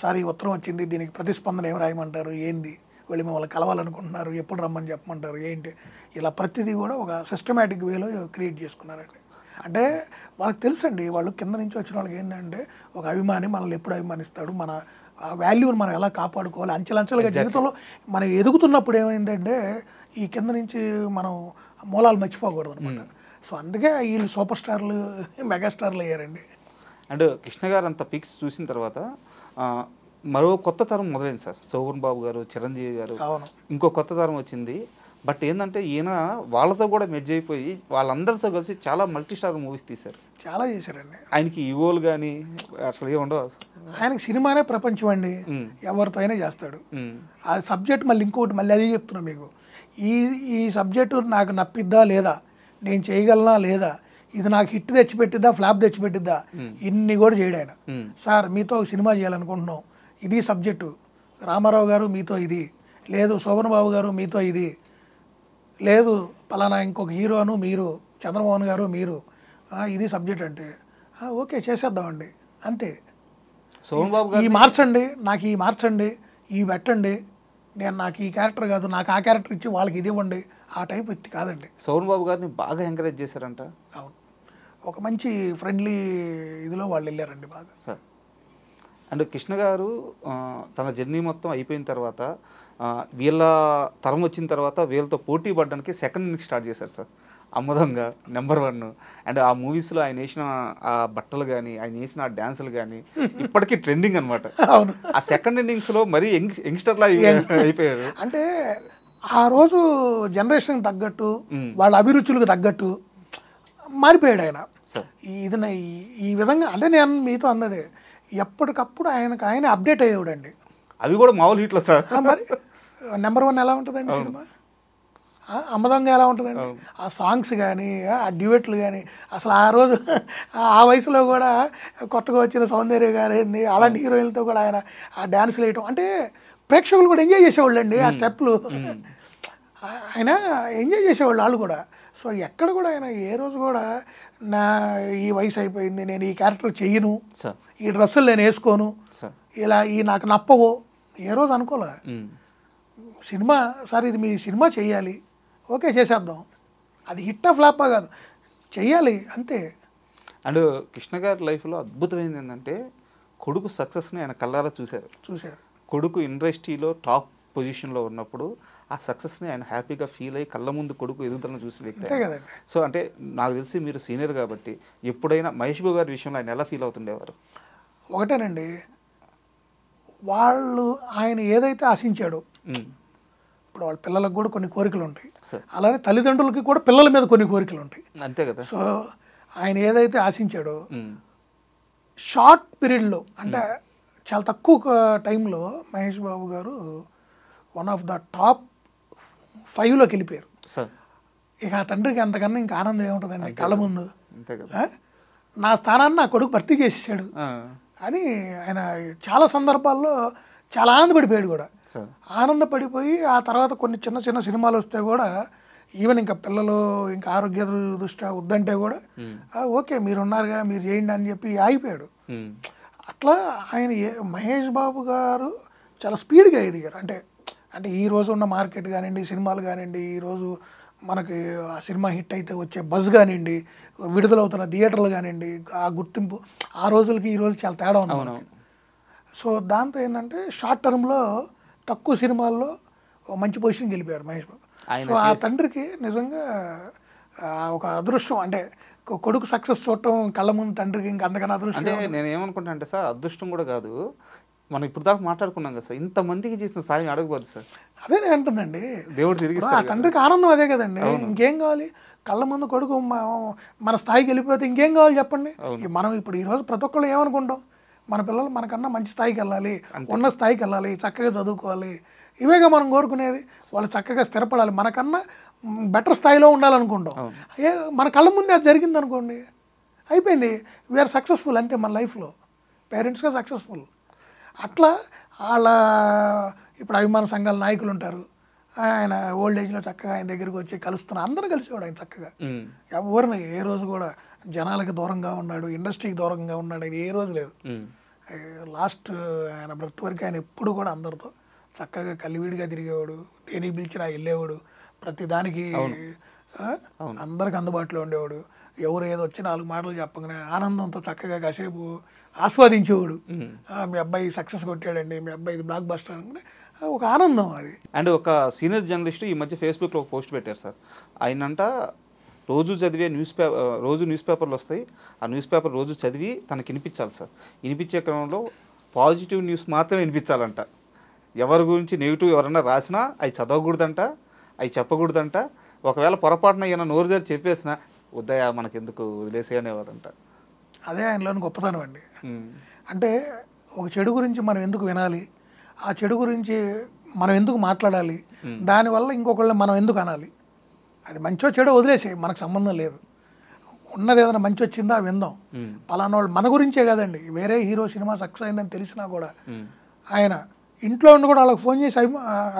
సారీ ఉత్తరం వచ్చింది, దీనికి ప్రతిస్పందన ఏం రాయమంటారు, ఏంది, వీళ్ళు మిమ్మల్ని కలవాలనుకుంటున్నారు, ఎప్పుడు రమ్మని చెప్పమంటారు, ఏంటి, ఇలా ప్రతిదీ కూడా ఒక సిస్టమేటిక్ వేలో క్రియేట్ చేసుకున్నారండి. అంటే వాళ్ళకి తెలుసండి, వాళ్ళు కింద నుంచి వచ్చిన వాళ్ళకి ఏంటంటే ఒక అభిమాని మనల్ని ఎప్పుడు అభిమానిస్తాడు, మన ఆ వాల్యూని మనం ఎలా కాపాడుకోవాలి, అంచెలంచెలుగా జీవితంలో మనం ఎదుగుతున్నప్పుడు ఏమైందంటే ఈ కింద నుంచి మనం మూలాలు మర్చిపోకూడదు అనమాట. సో అందుకే వీళ్ళు సూపర్ స్టార్లు మెగాస్టార్లు అయ్యారండి. అండ్ కృష్ణ గారు అంత పిక్స్ చూసిన తర్వాత మరో కొత్త తరం మొదలైంది సార్. శోభన్ బాబు గారు, చిరంజీవి గారు, ఇంకో కొత్త తరం వచ్చింది. బట్ ఏంటంటే ఈయన వాళ్ళతో కూడా మెర్జ్ అయిపోయి వాళ్ళందరితో కలిసి చాలా మల్టీ స్టార్ మూవీస్ తీశారు, చాలా చేశారండి. ఆయనకి ఈవోలు కానీ అసలు ఏమి ఉండవు. ఆయనకి సినిమానే ప్రపంచం అండి, ఎవరితో అయినా చేస్తాడు. ఆ సబ్జెక్ట్ మళ్ళీ ఇంకోటి మళ్ళీ అదే చెప్తున్నా మీకు, ఈ సబ్జెక్టు నాకు నప్పిద్దా లేదా, నేను చేయగలనా లేదా, ఇది నాకు హిట్ తెచ్చిపెట్టిద్దా ఫ్లాప్ తెచ్చిపెట్టిద్దా, ఇన్ని కూడా చేయడు ఆయన. సార్ మీతో ఒక సినిమా చేయాలనుకుంటున్నాం, ఇది సబ్జెక్టు, రామారావు గారు మీతో ఇది లేదు, శోభన్ బాబు గారు మీతో ఇది లేదు, పలానా ఇంకొక హీరోను మీరు, చంద్రమోహన్ గారు మీరు, ఇది సబ్జెక్ట్ అంటే ఓకే చేసేద్దామండి అంతే. శోభన్ బాబు గారు ఈ మార్చండి, నాకు ఈ మార్చండి, ఈ పెట్టండి, నాకు ఈ క్యారెక్టర్ కాదు, నాకు ఆ క్యారెక్టర్ ఇచ్చి వాళ్ళకి ఇది ఇవ్వండి, ఆ టైప్ వ్యక్తి కాదండి. శోభన్ బాబు గారిని బాగా ఎంకరేజ్ చేశారంట. అవును, ఒక మంచి ఫ్రెండ్లీ ఇదిలో వాళ్ళు వెళ్ళారండి బాగా సార్. అండ్ కృష్ణ గారు తన జర్నీ మొత్తం అయిపోయిన తర్వాత వీళ్ళ తరం వచ్చిన తర్వాత వీళ్ళతో పోటీ పడడానికి సెకండ్ ఇన్నింగ్స్ స్టార్ట్ చేశారు సార్. అమ్మదంగా నెంబర్ 1. అండ్ ఆ మూవీస్లో ఆయన వేసిన ఆ బట్టలు కానీ ఆయన వేసిన ఆ డ్యాన్సులు కానీ ఇప్పటికీ ట్రెండింగ్ అనమాట. ఆ సెకండ్ ఇన్నింగ్స్లో మరీ యంగ్స్టర్లా అయిపోయారు. అంటే ఆ రోజు జనరేషన్ తగ్గట్టు వాళ్ళ అభిరుచులకు తగ్గట్టు మారిపోయాడు ఆయన. ఇది ఈ విధంగా అంటే నేను మీతో అన్నదే, ఎప్పటికప్పుడు ఆయన అప్డేట్ అయ్యేవాడండి. అవి కూడా మామూలు హిట్లు సార్. మరి నెంబర్ 1 ఎలా ఉంటుందండి సినిమా, అమ్మదంగా ఎలా ఉంటుందండి, ఆ సాంగ్స్ కానీ ఆ డ్యూయెట్లు కానీ. అసలు ఆ రోజు ఆ వయసులో కూడా కొత్తగా వచ్చిన సౌందర్య గారు ఏంది అలాంటి హీరోయిన్లతో కూడా ఆయన ఆ డ్యాన్స్లు వేయటం అంటే ప్రేక్షకులు కూడా ఎంజాయ్ చేసేవాళ్ళు అండి ఆ స్టెప్లు. ఆయన ఎంజాయ్ చేసేవాళ్ళు వాళ్ళు కూడా. సో ఎక్కడ కూడా ఆయన ఏ రోజు కూడా నా ఈ వయసు అయిపోయింది నేను ఈ క్యారెక్టర్ చెయ్యను, ఈ డ్రెస్సులు నేను వేసుకోను, ఇలా ఈ నాకు నప్పవు ఏ రోజు అనుకోలే. సినిమా సార్ ఇది మీ సినిమా చెయ్యాలి, ఓకే చేసేద్దాం, అది హిట్టా ఫ్లాపా కాదు, చెయ్యాలి అంతే. అండ్ కృష్ణ గారి లైఫ్లో అద్భుతమైనది ఏంటంటే కొడుకు సక్సెస్ని ఆయన కళ్ళారా చూశారు. కొడుకు ఇండస్ట్రీలో టాప్ పొజిషన్లో ఉన్నప్పుడు ఆ సక్సెస్ని ఆయన హ్యాపీగా ఫీల్ అయ్యి కళ్ళ ముందు కొడుకు ఎదుగుదలను చూసిన వ్యక్తి. సో అంటే నాకు తెలిసి మీరు సీనియర్ కాబట్టి ఎప్పుడైనా మహేష్ బాబు గారి విషయంలో ఆయన ఎలా ఫీల్ అవుతుండేవారు? ఒకటేనండి, వాళ్ళు ఆయన ఏదైతే ఆశించాడో, ఇప్పుడు వాళ్ళ పిల్లలకు కూడా కొన్ని కోరికలు ఉంటాయి, అలానే తల్లిదండ్రులకి కూడా పిల్లల మీద కొన్ని కోరికలు ఉంటాయి, అంతే కదా. సో ఆయన ఏదైతే ఆశించాడో షార్ట్ పీరియడ్లో అంటే చాలా తక్కువ టైంలో మహేష్ బాబు గారు వన్ ఆఫ్ ద టాప్ 5లోకి వెళ్ళిపోయారు. ఇక ఆ తండ్రికి అంతకన్నా ఇంకా ఆనందం ఏముంటుందండి కళ్ళ ముందు. నా స్థానాన్ని నా కొడుకు భర్తీ చేసేసాడు అని ఆయన చాలా సందర్భాల్లో చాలా ఆనందపడిపోయాడు కూడా. ఆనందపడిపోయి ఆ తర్వాత కొన్ని చిన్న చిన్న సినిమాలు వస్తే కూడా ఈవెన్ ఇంకా పిల్లలు ఇంకా ఆరోగ్య దృష్ట్యా వద్దంటే కూడా ఓకే మీరు ఉన్నారుగా మీరు చేయండి అని చెప్పి ఆగిపోయాడు. అట్లా ఆయన మహేష్ బాబు గారు చాలా స్పీడ్గా ఎదిగారు. అంటే ఈ రోజు ఉన్న మార్కెట్ కానివ్వండి, సినిమాలు కానివ్వండి, ఈరోజు మనకి ఆ సినిమా హిట్ అయితే వచ్చే బజ్ కానివ్వండి, విడుదలవుతున్న థియేటర్లు కానివ్వండి, ఆ గుర్తింపు ఆ రోజులకి ఈ రోజు చాలా తేడా ఉంది. సో దాంతో ఏంటంటే షార్ట్ టర్మ్లో తక్కువ సినిమాల్లో మంచి పొజిషన్కి వెళ్ళిపోయారు మహేష్ బాబు. సో ఆ తండ్రికి నిజంగా ఒక అదృష్టం, అంటే కొడుకు సక్సెస్ చూడటం కళ్ళ ముందు తండ్రికి ఇంకా అంతకన్నా అదృష్టం. అంటే నేను ఏమనుకుంటా అంటే సార్ అదృష్టం కూడా కాదు, మనం ఇప్పుడు దాకా మాట్లాడుకున్నాం కదా సార్, ఇంతమందికి చేసిన సాయం అడగబోదు సార్. అదే నేను అంటుందండి, దేవుడు తిరిగి ఆ తండ్రికి ఆనందం అదే కదండి. ఇంకేం కావాలి, కళ్ళ ముందు కొడుకు మన స్థాయికి వెళ్ళిపోతే ఇంకేం కావాలి చెప్పండి. మనం ఇప్పుడు ఈరోజు ప్రతి ఒక్కళ్ళు ఏమనుకుంటాం, మన పిల్లలు మనకన్నా మంచి స్థాయికి వెళ్ళాలి, ఉన్న స్థాయికి వెళ్ళాలి, చక్కగా చదువుకోవాలి, ఇవేగా మనం కోరుకునేది. వాళ్ళు చక్కగా స్థిరపడాలి, మనకన్నా బెటర్ స్థాయిలో ఉండాలనుకుంటాం. మన కళ్ళ ముందే అది జరిగింది అనుకోండి, అయిపోయింది, వీఆర్ సక్సెస్ఫుల్ అంతే మన లైఫ్లో, పేరెంట్స్గా సక్సెస్ఫుల్. అట్లా వాళ్ళ ఇప్పుడు అభిమాన సంఘాల నాయకులు ఉంటారు, ఆయన ఓల్డ్ ఏజ్లో చక్కగా ఆయన దగ్గరికి వచ్చి కలుస్తున్నారు, అందరూ కలిసేవాడు ఆయన చక్కగా. ఎవరిని ఏ రోజు కూడా జనాలకి దూరంగా ఉన్నాడు, ఇండస్ట్రీకి దూరంగా ఉన్నాడు, ఆయన ఏ రోజు లేదు. లాస్ట్ ఆయన బ్రత్ వరకు ఆయన ఎప్పుడు కూడా అందరితో చక్కగా కలివిడిగా తిరిగేవాడు, దేనికి పిలిచినా వెళ్ళేవాడు, ప్రతి దానికి అందరికి అందుబాటులో ఉండేవాడు. ఎవరు ఏదో వచ్చి 4 మాటలు చెప్పగానే ఆనందంతో చక్కగా కాసేపు ఆస్వాదించేవాడు. మీ అబ్బాయి సక్సెస్ కొట్టాడండి, మీ అబ్బాయి బ్లాక్ బస్టర్ అనుకునే ఒక ఆనందం అది. అండ్ ఒక సీనియర్ జర్నలిస్ట్ ఈ మధ్య ఫేస్బుక్లో ఒక పోస్ట్ పెట్టారు సార్. ఆయనంట రోజు చదివే రోజు న్యూస్ పేపర్లు వస్తాయి, ఆ న్యూస్ పేపర్ రోజు చదివి తనకి వినిపించాలి సార్. వినిపించే క్రమంలో పాజిటివ్ న్యూస్ మాత్రమే వినిపించాలంట. ఎవరి గురించి నెగిటివ్ ఎవరన్నా రాసినా అవి చదవకూడదంట, అవి చెప్పకూడదంట. ఒకవేళ పొరపాటున ఏమైనా నోరు జారి చెప్పేసినా వద్దయా మనకెందుకు వదిలేసేయనేవారంట. అదే ఆయనలోని గొప్పతనం అండి. అంటే ఒక చెడు గురించి మనం ఎందుకు వినాలి, ఆ చెడు గురించి మనం ఎందుకు మాట్లాడాలి, దానివల్ల ఇంకొకళ్ళని మనం ఎందుకు అనాలి, అది మంచో చెడో వదిలేసే మనకు సంబంధం లేదు. ఉన్నది ఏదైనా మంచి వచ్చిందా విందాం. పలానా వాళ్ళు మన గురించే కదండి, వేరే హీరో సినిమా సక్సెస్ అయిందని తెలిసినా కూడా ఆయన ఇంట్లో ఉండి కూడా వాళ్ళకి ఫోన్ చేసి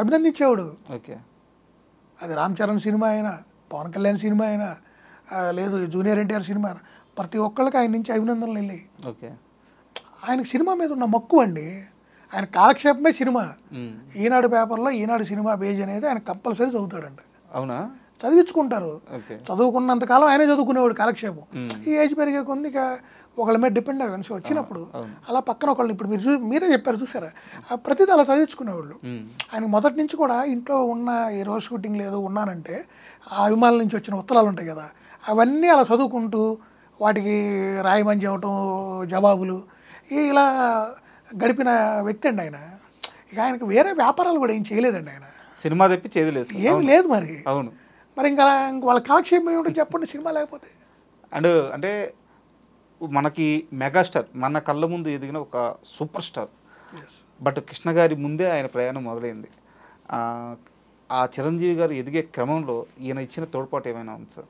అభినందించేవాడు. అది రామ్ చరణ్ సినిమా అయినా, పవన్ కళ్యాణ్ సినిమా అయినా, లేదు జూనియర్ ఎన్టీఆర్ సినిమా అయినా, ప్రతి ఒక్కళ్ళకి ఆయన నుంచి అభినందనలు వెళ్ళి. ఆయనకు సినిమా మీద ఉన్న మక్కువ అండి, ఆయన కాలక్షేపమే సినిమా. ఈనాడు పేపర్లో ఈనాడు సినిమా పేజ్ అనేది ఆయన కంపల్సరీ చదువుతాడంట. అవునా? చదివించుకుంటారు. చదువుకున్నంతకాలం ఆయనే చదువుకునేవాడు కాలక్షేపం. ఈ ఏజ్ పెరిగే కొన్ని ఒకళ్ళ మీద డిపెండ్ అవ్వని వచ్చినప్పుడు అలా పక్కన ఒకళ్ళని ఇప్పుడు మీరే చెప్పారు చూసారా, ప్రతిదీ అలా చదివించుకునేవాళ్ళు. ఆయన మొదటి నుంచి కూడా ఇంట్లో ఉన్న ఏ రోజు షూటింగ్ లేదు ఉన్నానంటే ఆ అభిమానుల నుంచి వచ్చిన ఉత్తరాలు ఉంటాయి కదా, అవన్నీ అలా చదువుకుంటూ వాటికి రాయమని చెప్పటం జవాబులు ఇలా గడిపిన వ్యక్తి అండి ఆయన. ఇక ఆయనకు వేరే వ్యాపారాలు కూడా ఏం చేయలేదండి ఆయన. సినిమా తెప్పి చేయలేదు, ఏం లేదు మరి. అవును, మరి ఇంకా వాళ్ళ కాలక్షేపం ఏమిటో చెప్పండి సినిమా లేకపోతే. అండ్ అంటే మనకి మెగాస్టార్, మన కళ్ళ ముందు ఎదిగిన ఒక సూపర్ స్టార్. బట్ కృష్ణ గారి ముందే ఆయన ప్రయాణం మొదలైంది. ఆ చిరంజీవి గారు ఎదిగే క్రమంలో ఈయన ఇచ్చిన తోడ్పాటు ఏమైనా ఉంది సార్?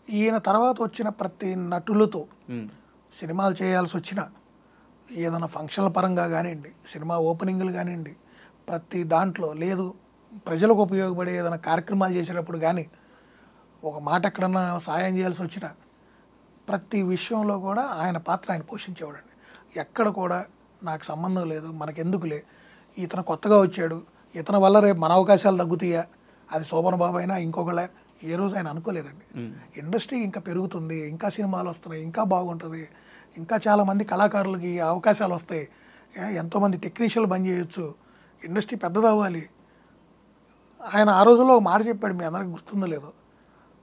ఈయన తర్వాత వచ్చిన ప్రతి నటులతో సినిమాలు చేయాల్సి వచ్చిన, ఏదైనా ఫంక్షన్ల పరంగా కానివ్వండి, సినిమా ఓపెనింగ్లు కానివ్వండి, ప్రతి దాంట్లో లేదు ప్రజలకు ఉపయోగపడే ఏదైనా కార్యక్రమాలు చేసేటప్పుడు కానీ, ఒక మాట ఎక్కడన్నా సాయం చేయాల్సి వచ్చిన ప్రతి విషయంలో కూడా ఆయన పాత్ర ఆయన పోషించేవాడండి. ఎక్కడ కూడా నాకు సంబంధం లేదు, మనకెందుకులే, ఇతను కొత్తగా వచ్చాడు, ఇతని వల్ల రేపు మన అవకాశాలు తగ్గుతాయా, అది శోభన్ బాబు అయినా ఇంకొకళ్ళ, ఏ రోజు ఆయన అనుకోలేదండి. ఇండస్ట్రీ ఇంకా పెరుగుతుంది, ఇంకా సినిమాలు వస్తున్నాయి, ఇంకా బాగుంటుంది, ఇంకా చాలామంది కళాకారులకి అవకాశాలు వస్తాయి, ఎంతోమంది టెక్నీషియన్లు బంద్ చేయొచ్చు, ఇండస్ట్రీ పెద్దదవ్వాలి. ఆయన ఆ రోజుల్లో ఒక మాట చెప్పాడు, మీ అందరికి గుర్తుందో లేదో,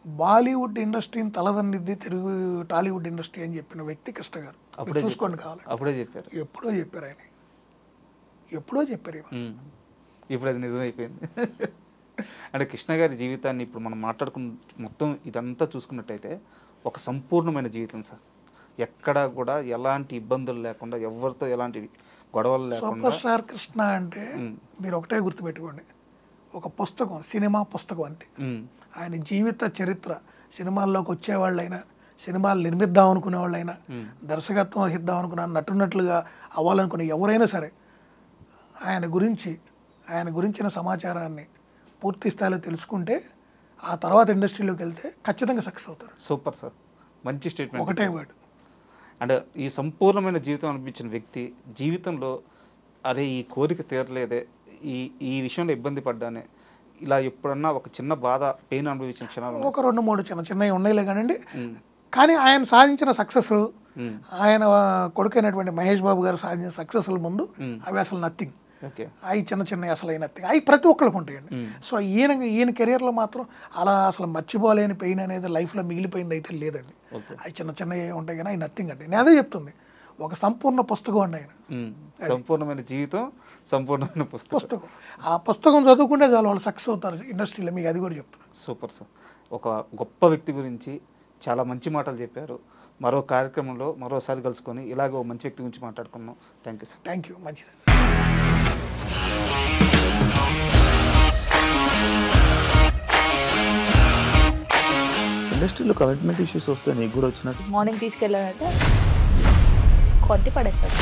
బాలీవుడ్ ఇండస్ట్రీని తలదన్నిద్ది తెలుగు టాలీవుడ్ ఇండస్ట్రీ అని చెప్పిన వ్యక్తి కృష్ణ గారు. అప్పుడే చూసుకోండి, కావాలి అప్పుడే చెప్పారు, ఎప్పుడో చెప్పారు ఆయన, ఎప్పుడో చెప్పారు. ఇప్పుడు అది నిజమైపోయింది. అంటే కృష్ణ గారి జీవితాన్ని ఇప్పుడు మనం మాట్లాడుకున్న మొత్తం ఇదంతా చూసుకున్నట్టయితే ఒక సంపూర్ణమైన జీవితం సార్. ఎక్కడా కూడా ఎలాంటి ఇబ్బందులు లేకుండా, ఎవరితో ఎలాంటి గొడవలు లేకుండా. సూపర్ స్టార్ కృష్ణ అంటే మీరు ఒకటే గుర్తుపెట్టుకోండి, ఒక పుస్తకం, సినిమా పుస్తకం అంతే. ఆయన జీవిత చరిత్ర, సినిమాల్లోకి వచ్చేవాళ్ళైనా, సినిమాలు నిర్మిద్దాం అనుకునే వాళ్ళైనా, దర్శకత్వం వహిద్దాం అనుకున్న, నటున్నట్లుగా అవ్వాలనుకునే ఎవరైనా సరే ఆయన గురించిన సమాచారాన్ని పూర్తి స్థాయిలో తెలుసుకుంటే ఆ తర్వాత ఇండస్ట్రీలోకి వెళ్తే ఖచ్చితంగా సక్సెస్ అవుతారు. సూపర్ సార్, మంచి స్టేట్మెంట్. ఒకటే వర్డ్. అంటే ఈ సంపూర్ణమైన జీవితం అనిపించిన వ్యక్తి జీవితంలో అరే ఈ కోరిక తీరలేదే, ఈ విషయంలో ఇబ్బంది పడ్డానే, ఇలా ఎప్పుడన్నా ఒక చిన్న బాధ, పెయిన్ అనుభవించిన క్షణాలు ఒక 2-3 చిన్నవి ఉన్నాయిలే కానండి. కానీ ఆయన సాధించిన సక్సెస్, ఆయన కొడుకైనటువంటి మహేష్ బాబు గారు సాధించిన సక్సెస్ల ముందు అవి అసలు నథింగ్. అవి చిన్న అసలు అయిన నథింగ్, అవి ప్రతి ఒక్కరికి ఉంటాయండి. సో ఈయన కెరియర్లో మాత్రం అలా అసలు మర్చిపోలేని పెయిన్ అనేది లైఫ్లో మిగిలిపోయింది అయితే లేదండి. అవి చిన్నవి ఉంటాయి కానీ అవి నథింగ్ అండి. నేను అదే చెప్తుంది, ఒక సంపూర్ణ పుస్తకం అండి ఆయన. సంపూర్ణమైన జీవితం, సంపూర్ణమైన పుస్తకం. ఆ పుస్తకం చదువుకుంటే చాలు వాళ్ళు సక్సెస్ అవుతారు ఇండస్ట్రీలో, మీకు అది కూడా చెప్తున్నాను. సూపర్ సార్, ఒక గొప్ప వ్యక్తి గురించి చాలా మంచి మాటలు చెప్పారు. మరో కార్యక్రమంలో మరోసారి కలుసుకొని ఇలాగ మంచి వ్యక్తి గురించి మాట్లాడుకున్నాం. Thank you sir. Thank you. మంచిది. ఇండస్ట్రీలో కమిట్మెంట్ ఇష్యూస్ వస్తే నీకు కూడా వచ్చినట్టు? మార్నింగ్ తీసుకెళ్ళానంటే కొట్టి పడేసారు.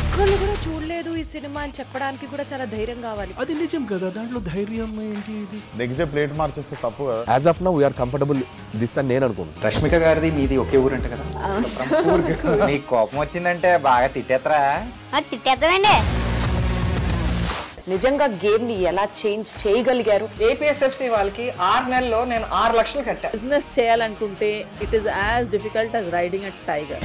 ఒక్కళ్ళు కూడా చూడలేదు ఈ సినిమా అని చెప్పడానికి కూడా చాలా ధైర్యం కావాలి. అది నిజం కదా, దాంట్లో ధైర్యం ఏంటి? నెక్స్ట్ డే ప్లేట్ మార్చేస్తే తప్పు కదా. As of now we are comfortable this అని నేను అనుకుంటున్నాను. రష్మిక గారిది మీది ఒకే ఊరు అంట కదా? నీకు కోపం వచ్చిందంటే బాగా తిట్టేత్తరా? తిట్టేద్దామండి. నిజంగా గేమ్ ని ఎలా చేంజ్ చేయగలిగారు? ఏపీఎస్ఎఫ్సి వాళ్ళకి 6 నెలల్లో నేను 6 లక్షలు కట్టా. బిజినెస్ చేయాలనుకుంటే it is as difficult as riding a tiger.